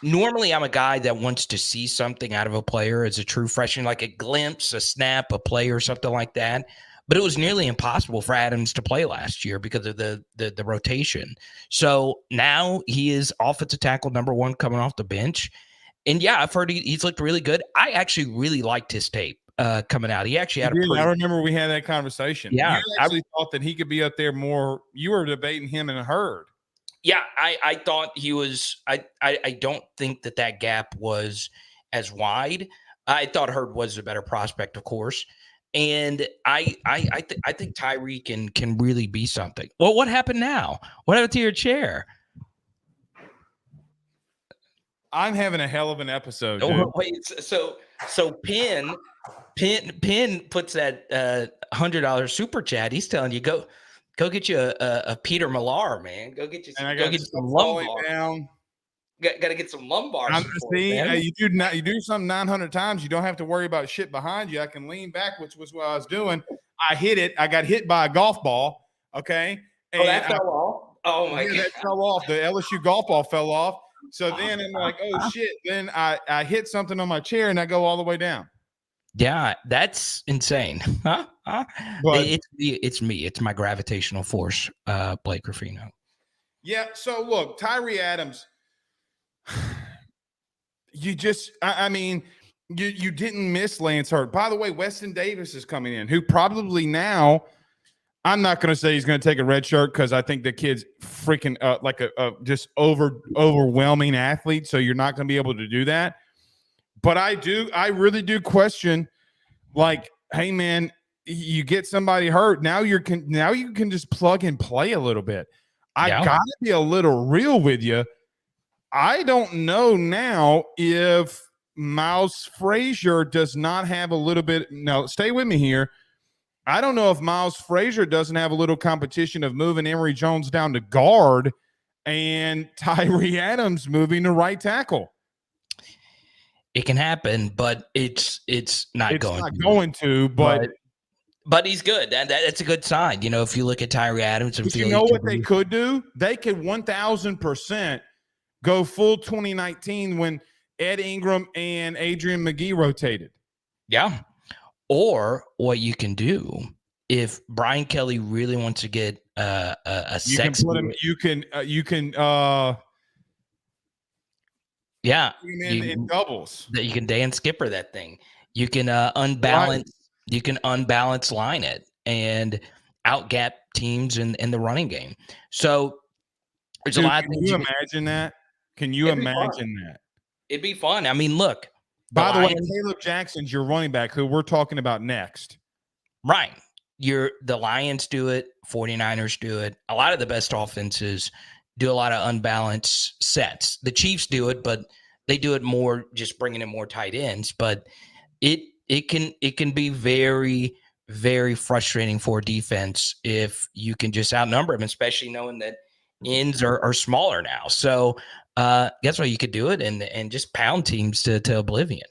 normally I'm a guy that wants to see something out of a player as a true freshman, like a glimpse, a snap, a play, or something like that. But it was nearly impossible for Adams to play last year because of the rotation. So now he is offensive tackle number one coming off the bench. And yeah, I've heard he's looked really good. I actually really liked his tape coming out. He actually had I remember we had that conversation. Yeah. You actually thought that he could be up there more. You were debating him and Hurd. Yeah, I thought he was. I don't think that gap was as wide. I thought Hurd was a better prospect, of course, and I think Tyree can really be something. Well, what happened now? What happened to your chair? I'm having a hell of an episode. Dude. Oh, wait, so Penn puts that $100 super chat. He's telling you go get you a Peter Millar, man. Go get you some lumbar. Got to get some lumbar. You do something 900 times. You don't have to worry about shit behind you. I can lean back, which was what I was doing. I hit it. I got hit by a golf ball. Okay. And that fell off. Oh my god, that fell off. The LSU golf ball fell off. So then I'm like, oh shit. Then I hit something on my chair and I go all the way down. Yeah, that's insane. But it's me. It's my gravitational force, Blake Ruffino. Yeah. So look, Tyree Adams. You didn't miss Lance Hurd. By the way, Weston Davis is coming in, who probably now, I'm not going to say he's going to take a red shirt because I think the kid's freaking like a just overwhelming athlete. So you're not going to be able to do that. But I really do question, like, hey man, you get somebody hurt. Now you can just plug and play a little bit. I gotta be a little real with you. I don't know now if Miles Frazier does not have a little bit. Now, stay with me here. I don't know if Miles Frazier doesn't have a little competition of moving Emory Jones down to guard and Tyree Adams moving to right tackle. It can happen, but it's not going to. But he's good. That's a good sign. If you look at Tyree Adams and feel what they could do? They could 1,000% go full 2019 when Ed Ingram and Adrian McGee rotated. Yeah. Or what you can do, if Brian Kelly really wants to get a sex, in doubles. That you can Dan Skipper that thing. You can unbalance. Right. You can unbalance line it and outgap teams in the running game. So there's a lot of things. Can you imagine that? Can you imagine that? It'd be fun. I mean, look. By the way, Caleb Jackson's your running back, who we're talking about next. Right. The Lions do it. 49ers do it. A lot of the best offenses do a lot of unbalanced sets. The Chiefs do it, but they do it more just bringing in more tight ends. But it can be very, very frustrating for defense if you can just outnumber them, especially knowing that ends are smaller now. So guess what? You could do it and just pound teams to oblivion.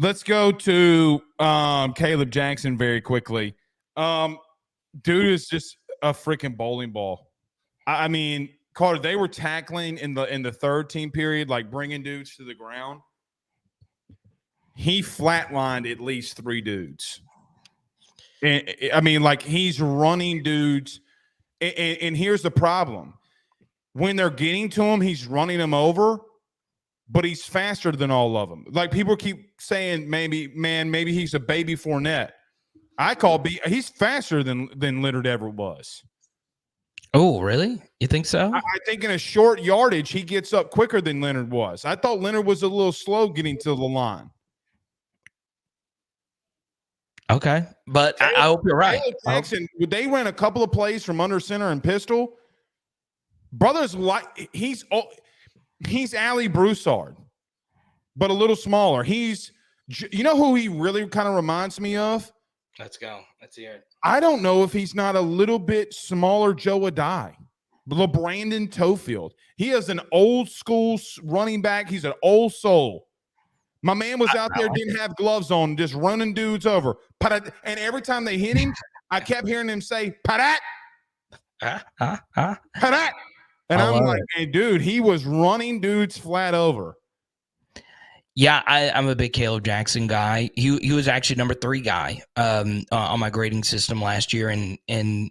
Let's go to Caleb Jackson very quickly. Dude is just a freaking bowling ball. I mean, Carter, they were tackling in the third team period, like bringing dudes to the ground. He flatlined at least 3 dudes. And I mean, like he's running dudes. And here's the problem. When they're getting to him, he's running them over, but he's faster than all of them. Like people keep saying, maybe he's a baby Fournette. I call he's faster than Leonard ever was. Oh, really? You think so? I think in a short yardage, he gets up quicker than Leonard was. I thought Leonard was a little slow getting to the line. Okay, but I hope you're right. Jackson, they ran a couple of plays from under center and pistol. Brothers, like he's Ali Broussard, but a little smaller. You know who he really kind of reminds me of? Let's go. Let's hear it. I don't know if he's not a little bit smaller Joe Adai, LeBrandon Tofield. He is an old school running back. He's an old soul. My man was out there, didn't have gloves on, just running dudes over. And every time they hit him, I kept hearing him say, "Padat, padat." And I'm like, hey, dude, he was running dudes flat over. Yeah, I'm a big Caleb Jackson guy. He was actually number 3 guy on my grading system last year, and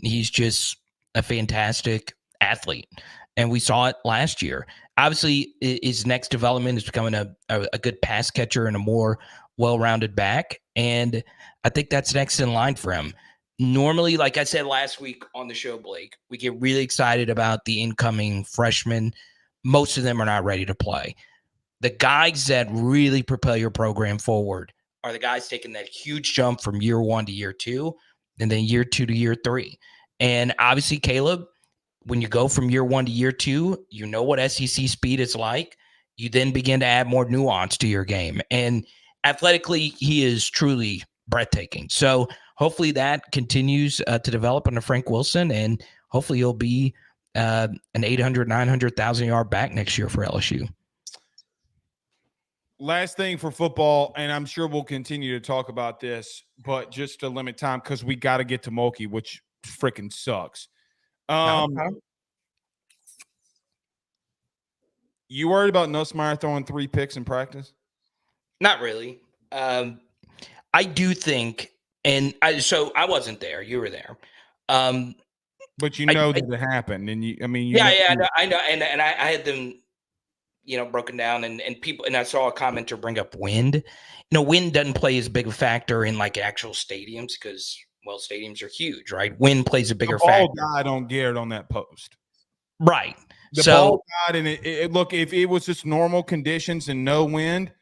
he's just a fantastic athlete. And we saw it last year. Obviously, his next development is becoming a good pass catcher and a more well-rounded back. And I think that's next in line for him. Normally, like I said last week on the show, Blake, we get really excited about the incoming freshmen. Most of them are not ready to play. The guys that really propel your program forward are the guys taking that huge jump from year 1 to year 2, and then year 2 to year 3. And obviously, Caleb, when you go from year 1 to year 2, you know what SEC speed is like. You then begin to add more nuance to your game. And athletically, he is truly breathtaking. So hopefully that continues to develop under Frank Wilson, and hopefully he'll be an 800, 900,000 yard back next year for LSU. Last thing for football, and I'm sure we'll continue to talk about this, but just to limit time because we got to get to Mulkey, which freaking sucks. You worried about Nussmeier throwing 3 picks in practice? Not really. I do think, and I wasn't there. You were there. But you know that it happened, and I know, and I had them, broken down, and people, and I saw a commenter bring up wind. Wind doesn't play as big a factor in like actual stadiums because, well, stadiums are huge, right? Wind plays a bigger factor. I don't get it on that post, right? The ball died, and look, if it was just normal conditions and no wind,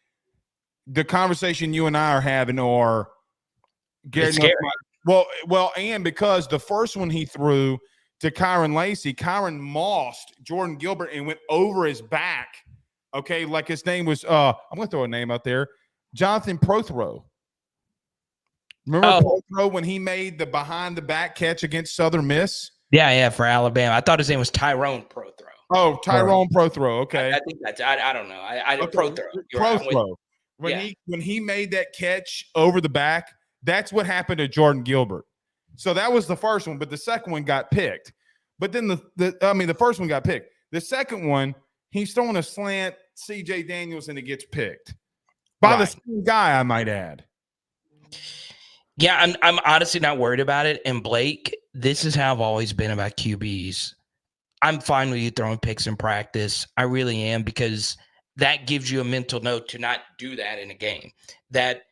the conversation you and I are having are getting well, and because the first one he threw to Kyron Lacy, Kyron mossed Jordan Gilbert and went over his back. Okay, like his name was I'm gonna throw a name out there, Jonathan Prothrow. Remember Prothrow when he made the behind the back catch against Southern Miss? Yeah, for Alabama. I thought his name was Tyrone Prothrow. Oh, Tyrone Prothrow. Okay, I think that's. I don't know. Prothrow. Prothrow. When he made that catch over the back, that's what happened to Jordan Gilbert. So that was the first one, but the second one got picked. But then the first one got picked. The second one, he's throwing a slant, CJ Daniels, and it gets picked by the same guy, I might add. Yeah, I'm honestly not worried about it. And Blake, this is how I've always been about QBs. I'm fine with you throwing picks in practice. I really am, because that gives you a mental note to not do that in a game. That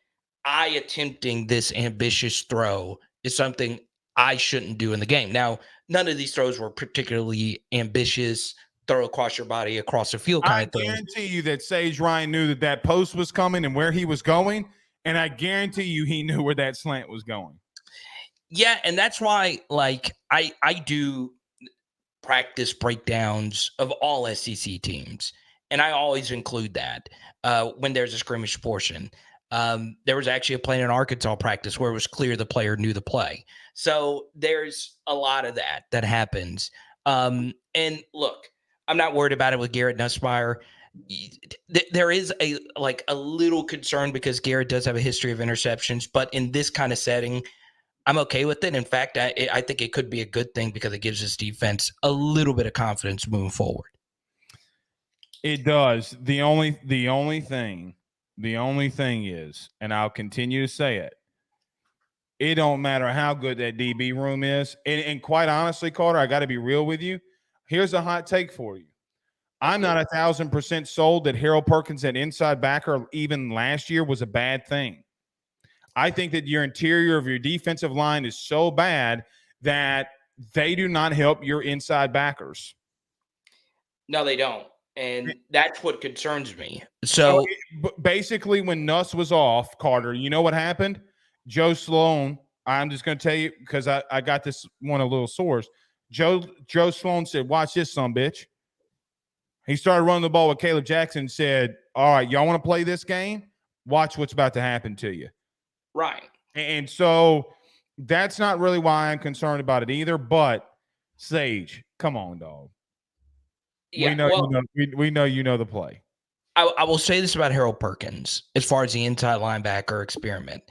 I attempting this ambitious throw is something I shouldn't do in the game. Now, none of these throws were particularly ambitious, throw across your body, across the field kind of thing. I guarantee you that Sage Ryan knew that post was coming and where he was going, and I guarantee you he knew where that slant was going. Yeah, and that's why, like, I do practice breakdowns of all SEC teams, and I always include that when there's a scrimmage portion. There was actually a play in Arkansas practice where it was clear the player knew the play. So there's a lot of that happens. And look, I'm not worried about it with Garrett Nussmeier. There is a little concern because Garrett does have a history of interceptions, but in this kind of setting, I'm okay with it. In fact, I think it could be a good thing because it gives his defense a little bit of confidence moving forward. It does. The only thing is, and I'll continue to say it, it don't matter how good that DB room is. And quite honestly, Carter, I got to be real with you. Here's a hot take for you. I'm not 1,000% sold that Harold Perkins at inside backer even last year was a bad thing. I think that your interior of your defensive line is so bad that they do not help your inside backers. No, they don't. And that's what concerns me. So basically, when Nuss was off, Carter, you know what happened? Joe Sloan, I'm just going to tell you because I got this one a little source. Joe Sloan said, watch this, son bitch. He started running the ball with Caleb Jackson and said, all right, y'all want to play this game? Watch what's about to happen to you. Right. And so that's not really why I'm concerned about it either. But Sage, come on, dog. Yeah, we know you know the play. I will say this about Harold Perkins as far as the inside linebacker experiment.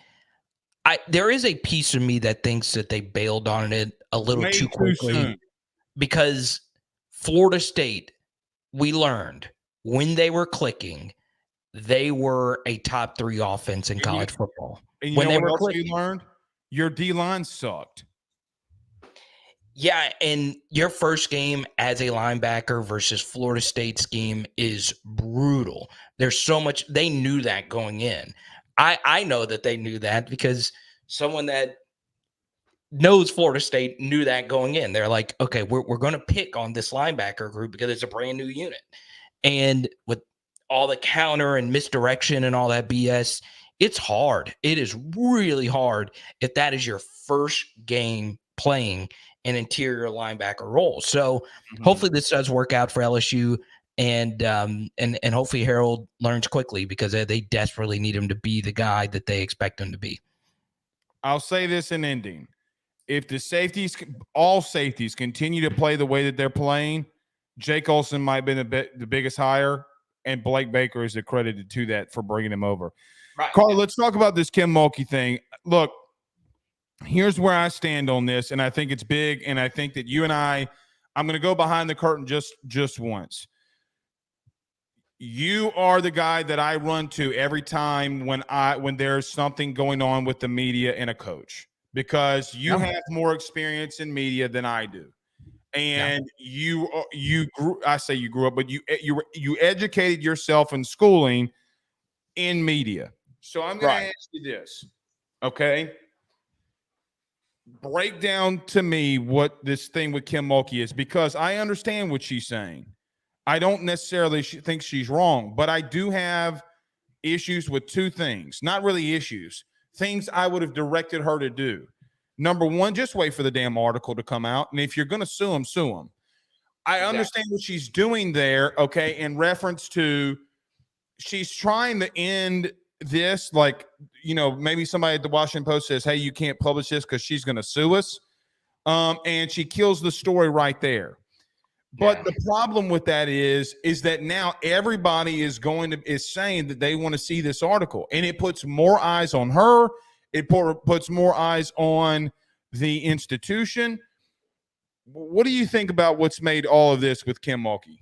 There is a piece of me that thinks that they bailed on it a little too quickly because Florida State, we learned when they were clicking, they were a top 3 offense in college football. And when they were clicking, you learned your D-line sucked. Yeah, and your first game as a linebacker versus Florida State's game is brutal. There's so much. They knew that going in. I know that they knew that because someone that knows Florida State knew that going in. They're like, okay, we're going to pick on this linebacker group because it's a brand new unit. And with all the counter and misdirection and all that BS, it's hard. It is really hard if that is your first game playing an interior linebacker role. So hopefully this does work out for LSU, and hopefully Harold learns quickly because they desperately need him to be the guy that they expect him to be. I'll say this in ending. If all safeties continue to play the way that they're playing, Jake Olson might have been the biggest hire, and Blake Baker is accredited to that for bringing him over. Right. Carl, let's talk about this Kim Mulkey thing. Look, here's where I stand on this, and I think it's big, and I think that you and I'm going to go behind the curtain just once. You are the guy that I run to every time when there's something going on with the media and a coach, because you have more experience in media than I do. And you grew up, but you educated yourself in schooling in media. So I'm going to ask you this, okay? Break down to me what this thing with Kim Mulkey is, because I understand what she's saying. I don't necessarily think she's wrong, but I do have issues with two things. Not really issues. Things I would have directed her to do. Number one, just wait for the damn article to come out. And if you're going to sue them, sue them. I understand what she's doing there, okay, in reference to she's trying to end this, like, maybe somebody at the Washington Post says, hey, you can't publish this because she's going to sue us. And she kills the story right there. But the problem with that is that now everybody is saying that they want to see this article, and it puts more eyes on her. It puts more eyes on the institution. What do you think about what's made all of this with Kim Mulkey?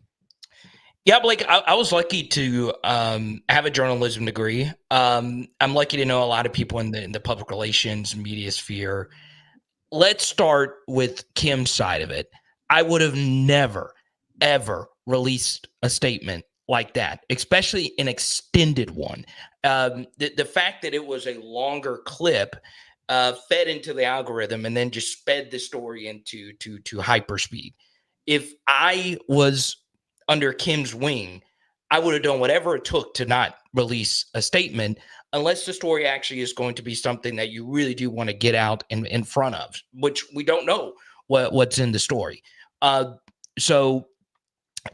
Yeah, Blake, I was lucky to have a journalism degree. I'm lucky to know a lot of people in the public relations media sphere. Let's start with Kim's side of it. I would have never, ever released a statement like that, especially an extended one. The fact that it was a longer clip fed into the algorithm and then just sped the story into hyperspeed. If I was under Kim's wing, I would have done whatever it took to not release a statement unless the story actually is going to be something that you really do want to get out in front of, which we don't know what's in the story. So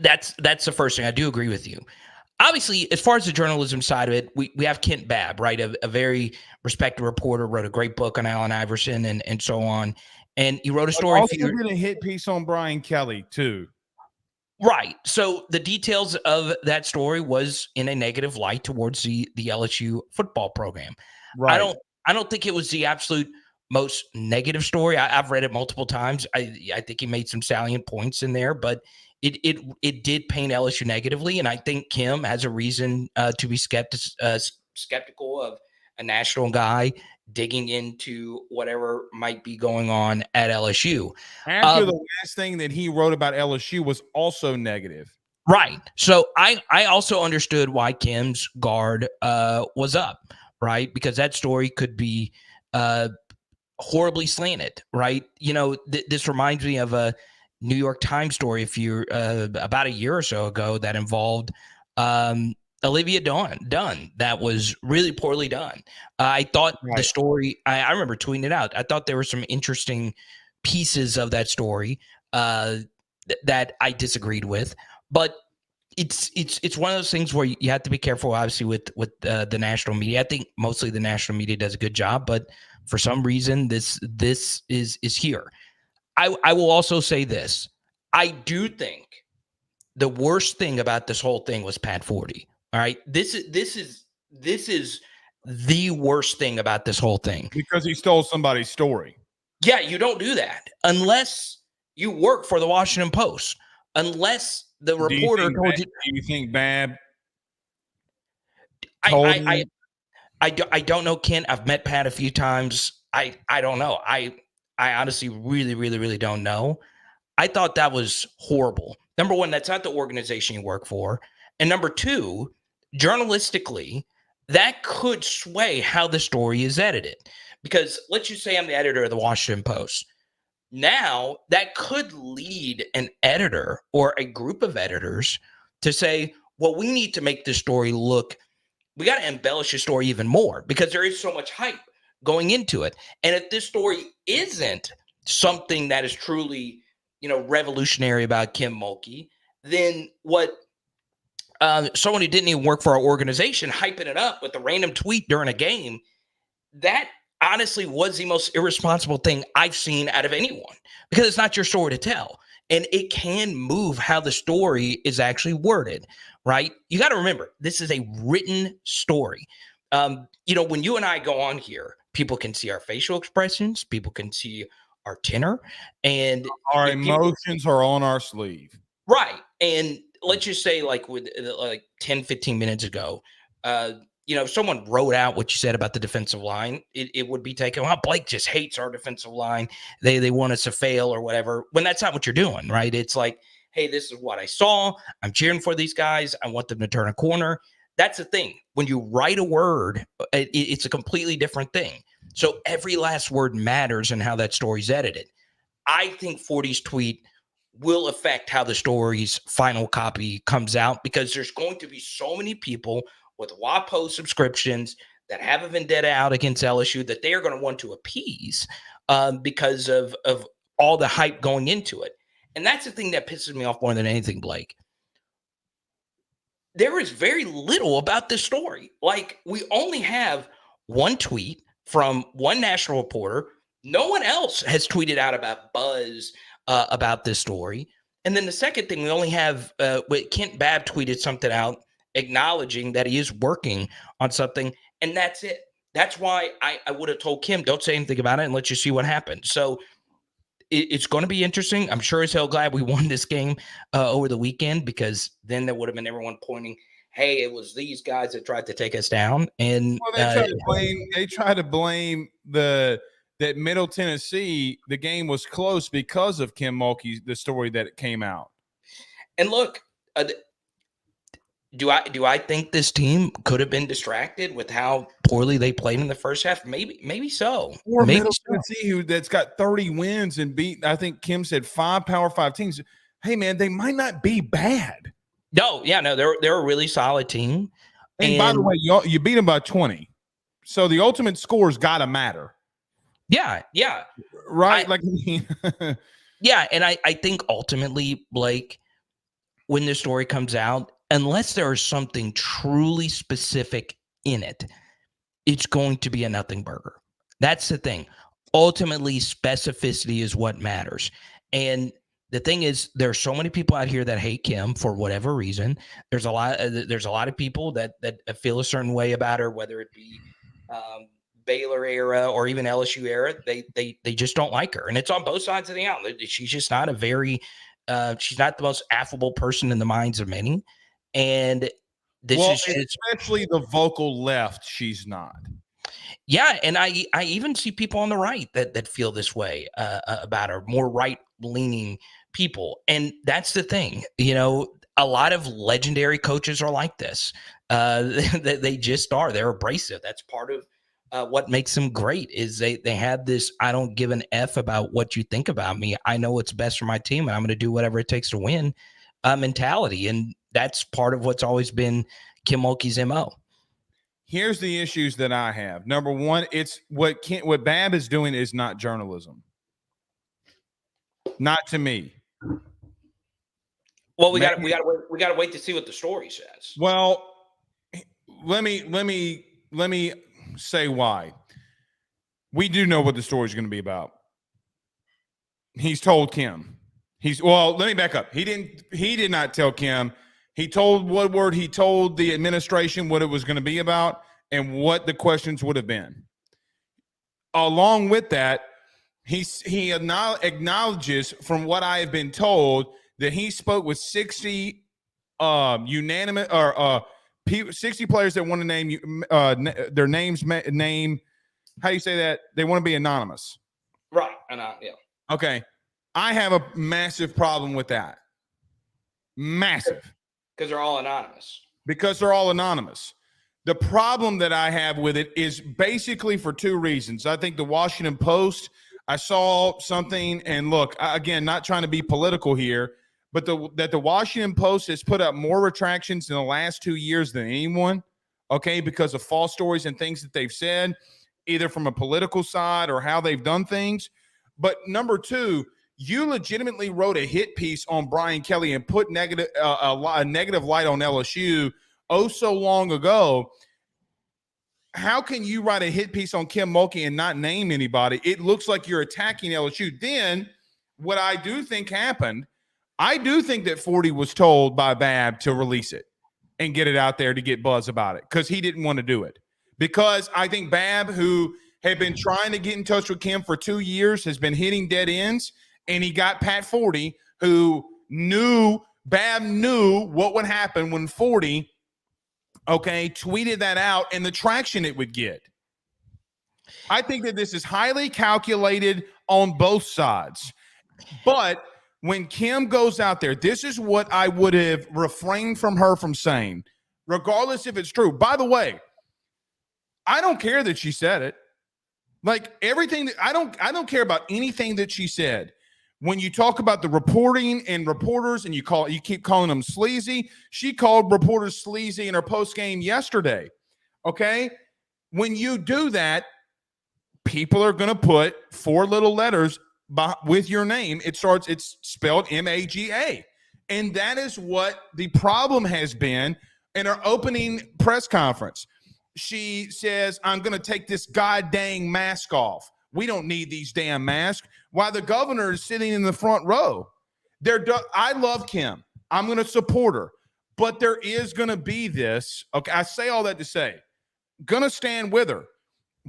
that's the first thing. I do agree with you. Obviously, as far as the journalism side of it, we have Kent Babb, right? A very respected reporter, wrote a great book on Allen Iverson and so on. And he wrote a story. Also did a hit piece on Brian Kelly too. Right. So the details of that story was in a negative light towards the LSU football program. I Right. don't I don't think it was the absolute most negative story. I've read it multiple times. I think he made some salient points in there, but it did paint LSU negatively, and I think Kim has a reason to be skeptical of a national guy digging into whatever might be going on at LSU. After the last thing that he wrote about LSU was also negative. Right. So I also understood why Kim's guard was up, right? Because that story could be uh horribly slanted, right? This reminds me of a New York Times story about a year or so ago that involved Olivia Dunn that was really poorly done. I thought the Right. story, I remember tweeting it out. I thought there were some interesting pieces of that story that I disagreed with, but it's one of those things where you have to be careful, obviously, with the national media. I think mostly the national media does a good job, but for some reason, this is here. I will also say this: I do think the worst thing about this whole thing was Pat 40. All right, this is the worst thing about this whole thing. Because he stole somebody's story. Yeah, you don't do that unless you work for the Washington Post. Unless the reporter told you. Do you think Bab I, told I, him? I I don't know Ken. I've met Pat a few times. I don't know. I honestly really, really, really don't know. I thought that was horrible. Number one, that's not the organization you work for. And number two, journalistically, that could sway how the story is edited. Because let's just say I'm the editor of the Washington Post. Now, that could lead an editor or a group of editors to say, well, we need to make this story look, we got to embellish the story even more because there is so much hype going into it. And if this story isn't something that is truly, revolutionary about Kim Mulkey, then what someone who didn't even work for our organization hyping it up with a random tweet during a game, that honestly was the most irresponsible thing I've seen out of anyone because it's not your story to tell. And it can move how the story is actually worded, right? You got to remember, this is a written story. When you and I go on here, people can see our facial expressions, people can see our tenor, and Our emotions are on our sleeve. right. And let's just say with 10, 15 minutes ago, if someone wrote out what you said about the defensive line, it would be taken, well, Blake just hates our defensive line. They want us to fail or whatever, when that's not what you're doing, right? It's like, hey, this is what I saw. I'm cheering for these guys. I want them to turn a corner. That's the thing. When you write a word, it's a completely different thing. So every last word matters in how that story's edited. I think 40's tweet will affect how the story's final copy comes out because there's going to be so many people with WAPO subscriptions that have a vendetta out against LSU that they are going to want to appease because of all the hype going into it. And that's the thing that pisses me off more than anything, Blake. There is very little about this story. Like, we only have one tweet from one national reporter. No one else has tweeted out about buzz about this story. And then the second thing, we only have Kent Babb tweeted something out acknowledging that he is working on something, and that's it. That's why I would have told Kim, don't say anything about it and let you see what happens. So it's going to be interesting. I'm sure as hell glad we won this game over the weekend because then there would have been everyone pointing, hey, it was these guys that tried to take us down. And They try to blame that Middle Tennessee, the game was close because of Kim Mulkey, the story that it came out. And look, do I think this team could have been distracted with how poorly they played in the first half? Maybe so. Or maybe Middle so. Tennessee, that's got 30 wins and beat, I think Kim said 5 Power 5 teams. Hey, man, they might not be bad. No, they're a really solid team. And by the way, you beat them by 20. So the ultimate score's got to matter. Yeah. Right? Yeah, and I think ultimately, Blake, when the story comes out, unless there is something truly specific in it, it's going to be a nothing burger. That's the thing. Ultimately, specificity is what matters. And the thing is, there's so many people out here that hate Kim for whatever reason. There's a lot of people that feel a certain way about her, whether it be Baylor era or even LSU era. They just don't like her, and it's on both sides of the aisle. She's just not she's not the most affable person in the minds of many, and especially the vocal left. She's not. Yeah, and I even see people on the right that feel this way about her, more right-leaning people. And that's the thing. A lot of legendary coaches are like this. They just are. They're abrasive. That's part of what makes them great is they have this I don't give an F about what you think about me. I know what's best for my team, and I'm going to do whatever it takes to win mentality. And that's part of what's always been Kim Mulkey's MO. Here's the issues that I have. Number one, it's what Bab is doing is not journalism. Not to me. Well, we got to wait to see what the story says. Well, let me say why. We do know what the story is going to be about. He's told Kim. Let me back up. He did not tell Kim. He told Woodward, he told the administration what it was going to be about and what the questions would have been. Along with that, he acknowledges, from what I have been told, that he spoke with 60 unanimous or 60 players that want to name their names. Name, how do you say that? They want to be anonymous, right? Yeah. Okay, I have a massive problem with that. Massive. Because they're all anonymous. The problem that I have with it is basically for two reasons. I think the Washington Post, I saw something, and look, again, not trying to be political here, but that the Washington Post has put up more retractions in the last 2 years than anyone, okay, because of false stories and things that they've said, either from a political side or how they've done things. But number two, you legitimately wrote a hit piece on Brian Kelly and put a negative light on LSU so long ago. How can you write a hit piece on Kim Mulkey and not name anybody? It looks like you're attacking LSU. Then what I do think happened, I do think that 40 was told by Bab to release it and get it out there to get buzz about it because he didn't want to do it. Because I think Bab, who had been trying to get in touch with Kim for 2 years, has been hitting dead ends. And he got Pat 40, who Bab knew what would happen when 40, tweeted that out and the traction it would get. I think that this is highly calculated on both sides. But when Kim goes out there, this is what I would have refrained from her from saying, regardless if it's true. By the way, I don't care that she said it. Like everything that I don't care about anything that she said. When you talk about the reporting and reporters and you keep calling them sleazy, she called reporters sleazy in her post game yesterday. Okay. When you do that, people are going to put 4 little letters with your name. It's spelled MAGA. And that is what the problem has been in her opening press conference. She says, I'm going to take this goddamn mask off. We don't need these damn masks. While the governor is sitting in the front row. I love Kim. I'm going to support her. But there is going to be this. Okay, I say all that to say, going to stand with her.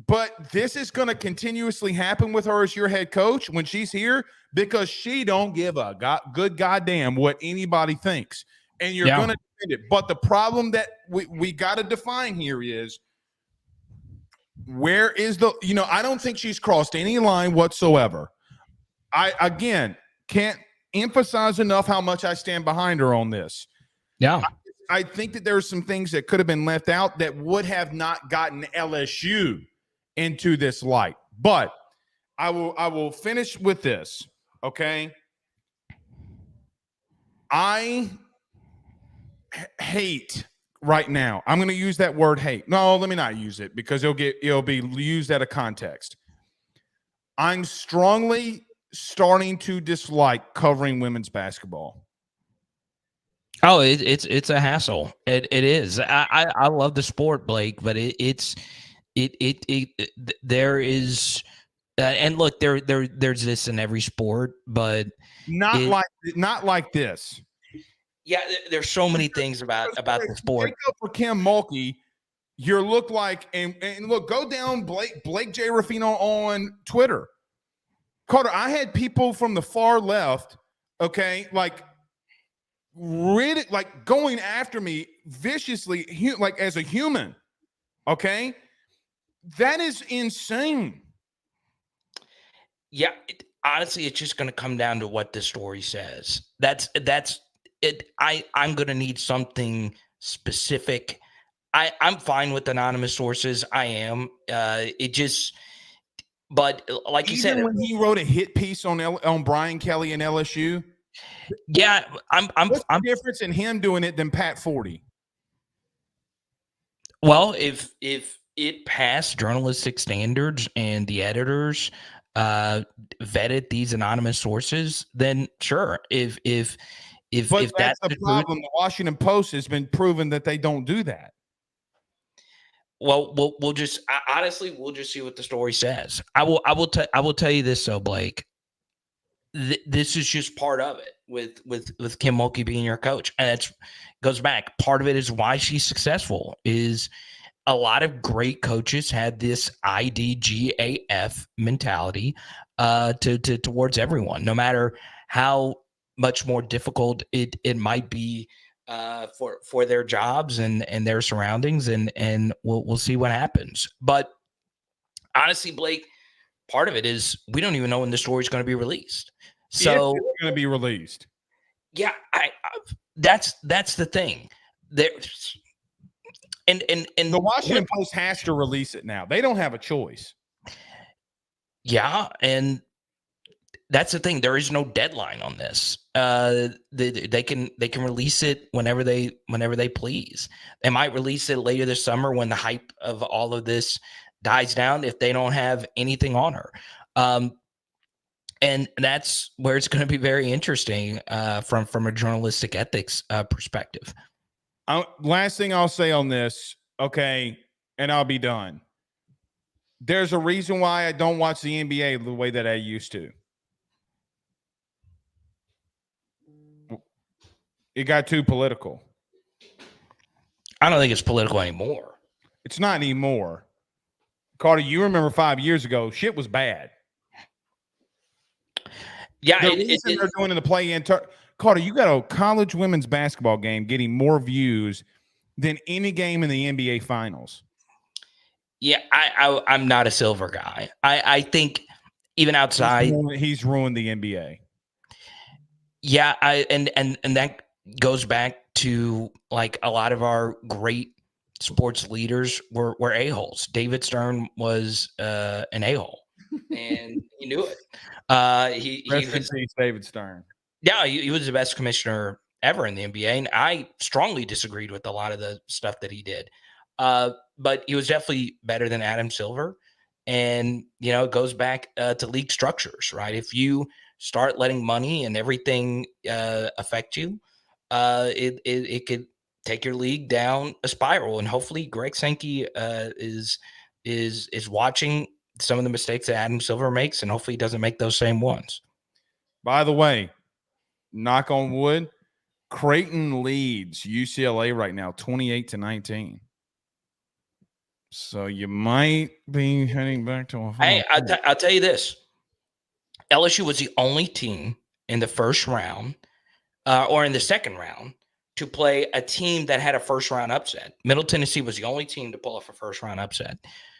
But this is going to continuously happen with her as your head coach when she's here because she don't give a good goddamn what anybody thinks. And you're going to defend it. But the problem that we got to define here is, where is I don't think she's crossed any line whatsoever. I, again, can't emphasize enough how much I stand behind her on this. Yeah. I think that there are some things that could have been left out that would have not gotten LSU into this light. But I will finish with this, okay? I hate right now. I'm going to use that word hate. No, let me not use it because it'll be used out of context. I'm strongly starting to dislike covering women's basketball. Oh, it's a hassle. It is. I love the sport, Blake, but there is And look, there's this in every sport, but Not like this. yeah, there's so many things about the sport. Take up for Kim Mulkey. You look like and look, go down Blake J. Ruffino on Twitter. Carter, I had people from the far left, okay, like really like going after me viciously, like as a human. Okay, that is insane. Yeah, honestly, it's just going to come down to what the story says. That's it. I'm going to need something specific. I'm fine with anonymous sources. I am. It just, but like you said, when he wrote a hit piece on Brian Kelly and LSU. Yeah, I'm What's the difference in him doing it than Pat 40? Well, if it passed journalistic standards and the editors vetted these anonymous sources, then sure. If that's the problem, the Washington Post has been proven that they don't do that. Well, we'll just honestly we'll just see what the story says. I will tell you this though, Blake. This is just part of it with Kim Mulkey being your coach, and it goes back. Part of it is why she's successful. Is a lot of great coaches had this IDGAF mentality towards everyone, no matter how much more difficult it might be for their jobs and their surroundings, and we'll see what happens. But honestly, Blake, part of it is we don't even know when the story is going to be released. So it's going to be released. Yeah, that's the thing. There's and the Washington Post has to release it now. They don't have a choice. Yeah, and that's the thing. There is no deadline on this. They can release it whenever they please. They might release it later this summer when the hype of all of this dies down, if they don't have anything on her. And that's where it's going to be very interesting from a journalistic ethics perspective. Last thing I'll say on this, okay, and I'll be done. There's a reason why I don't watch the NBA the way that I used to. It got too political. I don't think it's political anymore. It's not anymore. Carter, you remember 5 years ago, shit was bad. Yeah, the reason they're doing in the play-in. Carter, you got a college women's basketball game getting more views than any game in the NBA Finals. Yeah, I'm not a silver guy. I think even outside, he's ruined the NBA. Yeah, and that goes back to like a lot of our great sports leaders were a-holes. David Stern was an a-hole, and he knew it. He was David Stern. Yeah, he was the best commissioner ever in the NBA, and I strongly disagreed with a lot of the stuff that he did. But he was definitely better than Adam Silver, and it goes back to league structures, right? If you start letting money and everything affect you, it could take your league down a spiral. And hopefully, Greg Sankey is watching some of the mistakes that Adam Silver makes, and hopefully he doesn't make those same ones. By the way, knock on wood, Creighton leads UCLA right now 28-19. So you might be heading back to a Hey, I'll tell you this. LSU was the only team in the first round or in the second round to play a team that had a first-round upset. Middle Tennessee was the only team to pull off a first-round upset.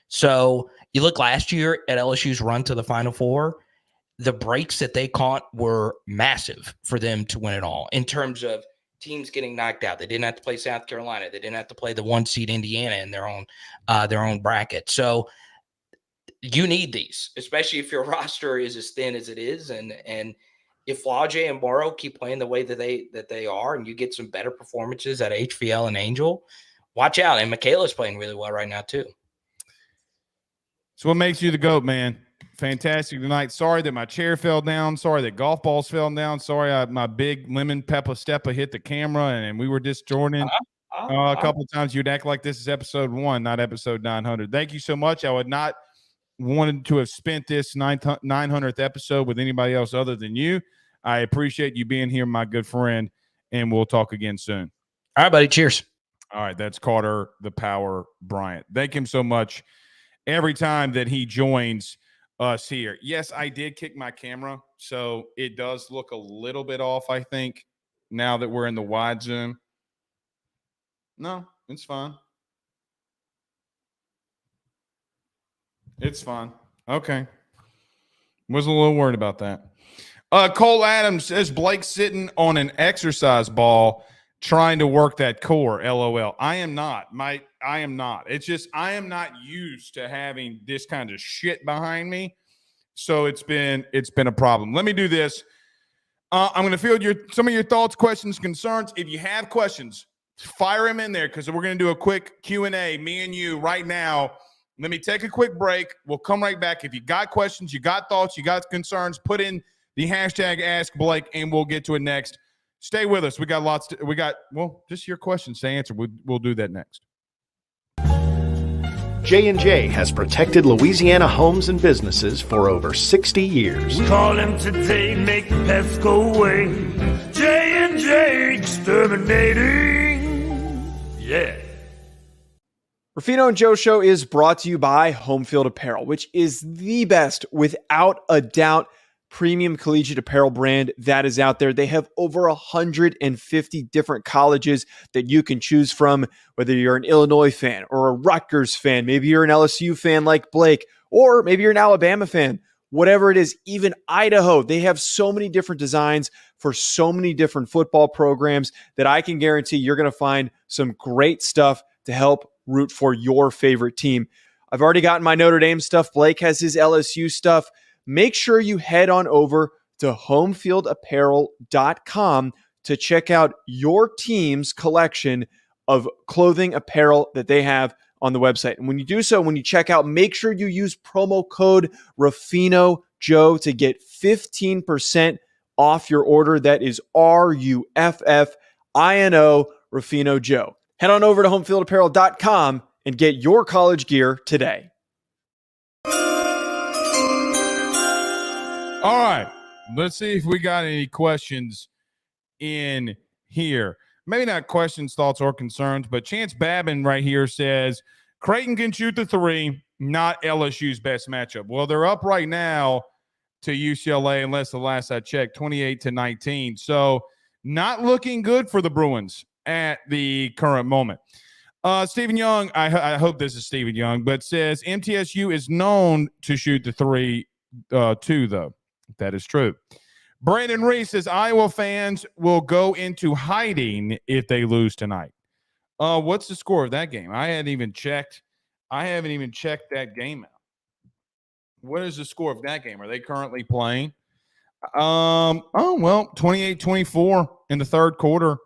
So you look last year at LSU's run to the Final Four, the breaks that they caught were massive for them to win it all in terms of teams getting knocked out. They didn't have to play South Carolina. They didn't have to play the 1 seed Indiana in their own bracket. So you need these, especially if your roster is as thin as it is. And if Flau'jae and Morrow keep playing the way that they are, and you get some better performances at HVL and Angel, watch out. And Michaela's playing really well right now too. So what makes you the GOAT, man? Fantastic tonight. Sorry that my chair fell down. Sorry that golf balls fell down. Sorry my big lemon pepper stepper hit the camera and we were disjointed. A couple of times you'd act like this is episode 1, not episode 900. Thank you so much. I would not wanted to have spent this 900th episode with anybody else other than you. I appreciate you being here, my good friend, and we'll talk again soon. All right, buddy. Cheers. All right, that's Carter the Power Bryant. Thank him so much every time that he joins us here. Yes, I did kick my camera, so it does look a little bit off, I think, now that we're in the wide zoom. No, it's fine. It's fine. Okay. Was a little worried about that. Cole Adams says Blake's sitting on an exercise ball trying to work that core. LOL. I am not. I am not. It's just I am not used to having this kind of shit behind me. So it's been a problem. Let me do this. I'm going to field some of your thoughts, questions, concerns. If you have questions, fire them in there because we're going to do a quick Q&A, me and you right now. Let me take a quick break. We'll come right back. If you got questions, you got thoughts, you got concerns, put in the hashtag Ask Blake, and we'll get to it next. Stay with us. We got just your questions to answer. We'll do that next. J&J has protected Louisiana homes and businesses for over 60 years. Call him today, make the pests go away. J&J Exterminating. Yeah. Rufino and Joe Show is brought to you by Home Field Apparel, which is the best, without a doubt, premium collegiate apparel brand that is out there. They have over 150 different colleges that you can choose from, whether you're an Illinois fan or a Rutgers fan, maybe you're an LSU fan like Blake, or maybe you're an Alabama fan. Whatever it is, even Idaho, they have so many different designs for so many different football programs that I can guarantee you're going to find some great stuff to help root for your favorite team. I've already gotten my Notre Dame stuff. Blake has his LSU stuff. Make sure you head on over to homefieldapparel.com to check out your team's collection of clothing apparel that they have on the website. And when you do so, when you check out, make sure you use promo code RufinoJoe to get 15% off your order. That is RUFFINO, Rufino Joe. Head on over to homefieldapparel.com and get your college gear today. All right. Let's see if we got any questions in here. Maybe not questions, thoughts, or concerns, but Chance Babin right here says, Creighton can shoot the three, not LSU's best matchup. Well, they're up right now to UCLA, unless the last I checked, 28-19. So not looking good for the Bruins at the current moment. Stephen Young, I hope this is Stephen Young, but says MTSU is known to shoot the three, too, though. That is true. Brandon Reese says Iowa fans will go into hiding if they lose tonight. What's the score of that game? I haven't even checked that game out. What is the score of that game? Are they currently playing? 28-24 in the third quarter.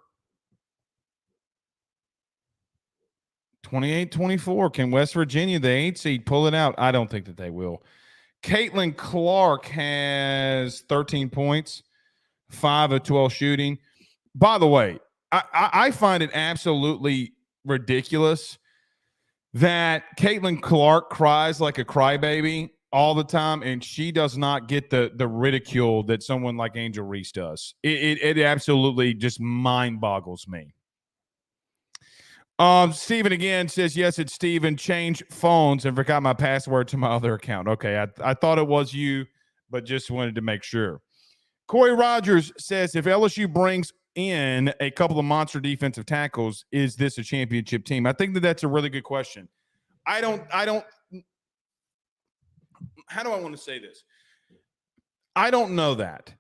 28-24. Can West Virginia, the 8 seed, pull it out? I don't think that they will. Caitlin Clark has 13 points, 5 of 12 shooting. By the way, I find it absolutely ridiculous that Caitlin Clark cries like a crybaby all the time, and she does not get the ridicule that someone like Angel Reese does. It absolutely just mind boggles me. Steven again says, yes, it's Steven. Changed phones and forgot my password to my other account. Okay, I thought it was you, but just wanted to make sure. Corey Rogers says, if LSU brings in a couple of monster defensive tackles, is this a championship team? I think that's a really good question. I don't how do I want to say this? I don't know that.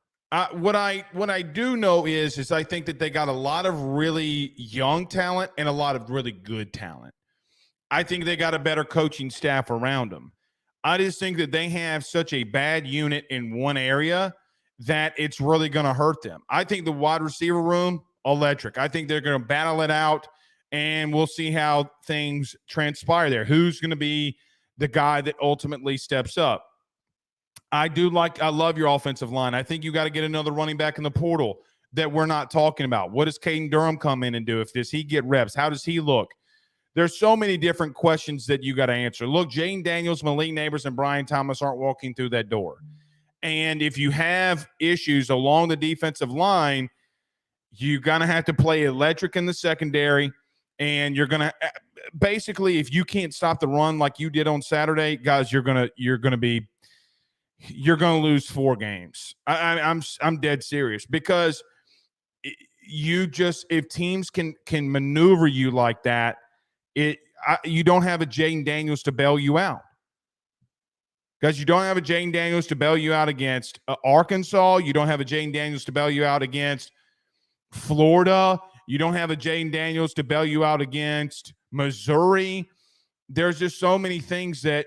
What I do know is I think that they got a lot of really young talent and a lot of really good talent. I think they got a better coaching staff around them. I just think that they have such a bad unit in one area that it's really going to hurt them. I think the wide receiver room, electric. I think they're going to battle it out, and we'll see how things transpire there. Who's going to be the guy that ultimately steps up? I love your offensive line. I think you got to get another running back in the portal that we're not talking about. What does Caden Durham come in and do? Does he get reps? How does he look? There's so many different questions that you got to answer. Look, Jane Daniels, Malik Neighbors, and Brian Thomas aren't walking through that door. And if you have issues along the defensive line, you're going to have to play electric in the secondary. And you're going to basically, if you can't stop the run like you did on Saturday, guys, you're going to lose 4 games. I'm dead serious, because if teams can maneuver you like that, you don't have a Jaden Daniels to bail you out. Guys, you don't have a Jaden Daniels to bail you out against Arkansas. You don't have a Jaden Daniels to bail you out against Florida. You don't have a Jaden Daniels to bail you out against Missouri. There's just so many things that,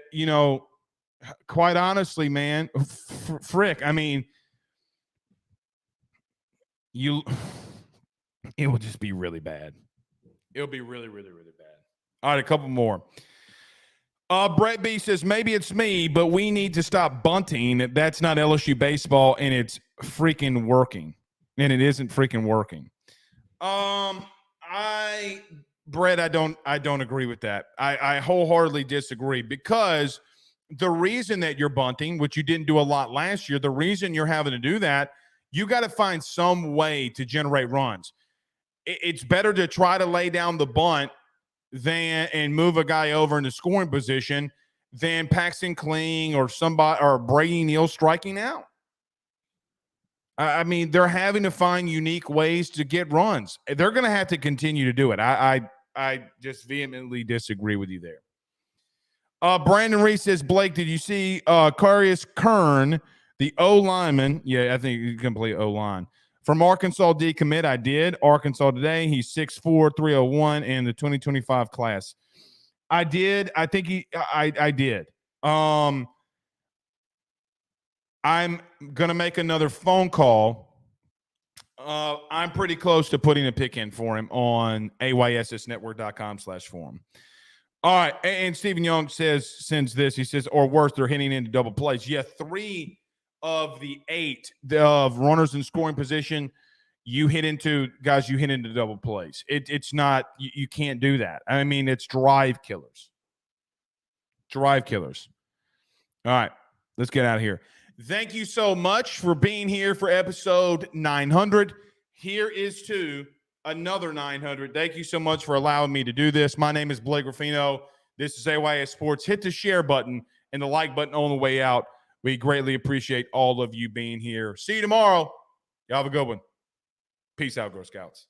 quite honestly, man, frick, I mean, it will just be really bad. It'll be really, really, really bad. All right, a couple more. Brett B says, maybe it's me, but we need to stop bunting. That's not LSU baseball, and it's freaking working. And it isn't freaking working. Brett, I don't agree with that. I wholeheartedly disagree, because the reason that you're bunting, which you didn't do a lot last year, the reason you're having to do that, you got to find some way to generate runs. It's better to try to lay down the bunt and move a guy over into scoring position than Paxton Kling or Brady Neal striking out. I mean, they're having to find unique ways to get runs. They're going to have to continue to do it. I just vehemently disagree with you there. Brandon Reese says, Blake, did you see Carius Kern, the O-lineman? Yeah, I think you can play O-line. From Arkansas decommit, I did. Arkansas today, he's 6'4", 301 in the 2025 class. I did. I think I did. I'm going to make another phone call. I'm pretty close to putting a pick in for him on ayssnetwork.com/forum. All right. And Stephen Young sends this. He says, or worse, they're hitting into double plays. Yeah, 3 of the 8 of runners in scoring position, you hit into double plays. It's not, you can't do that. I mean, it's drive killers. All right, let's get out of here. Thank you so much for being here for episode 900. Here is to another 900. Thank you so much for allowing me to do this. My name is Blake Ruffino. This is AYS Sports. Hit the share button and the like button on the way out. We greatly appreciate all of you being here. See you tomorrow. Y'all have a good one. Peace out, Girl Scouts.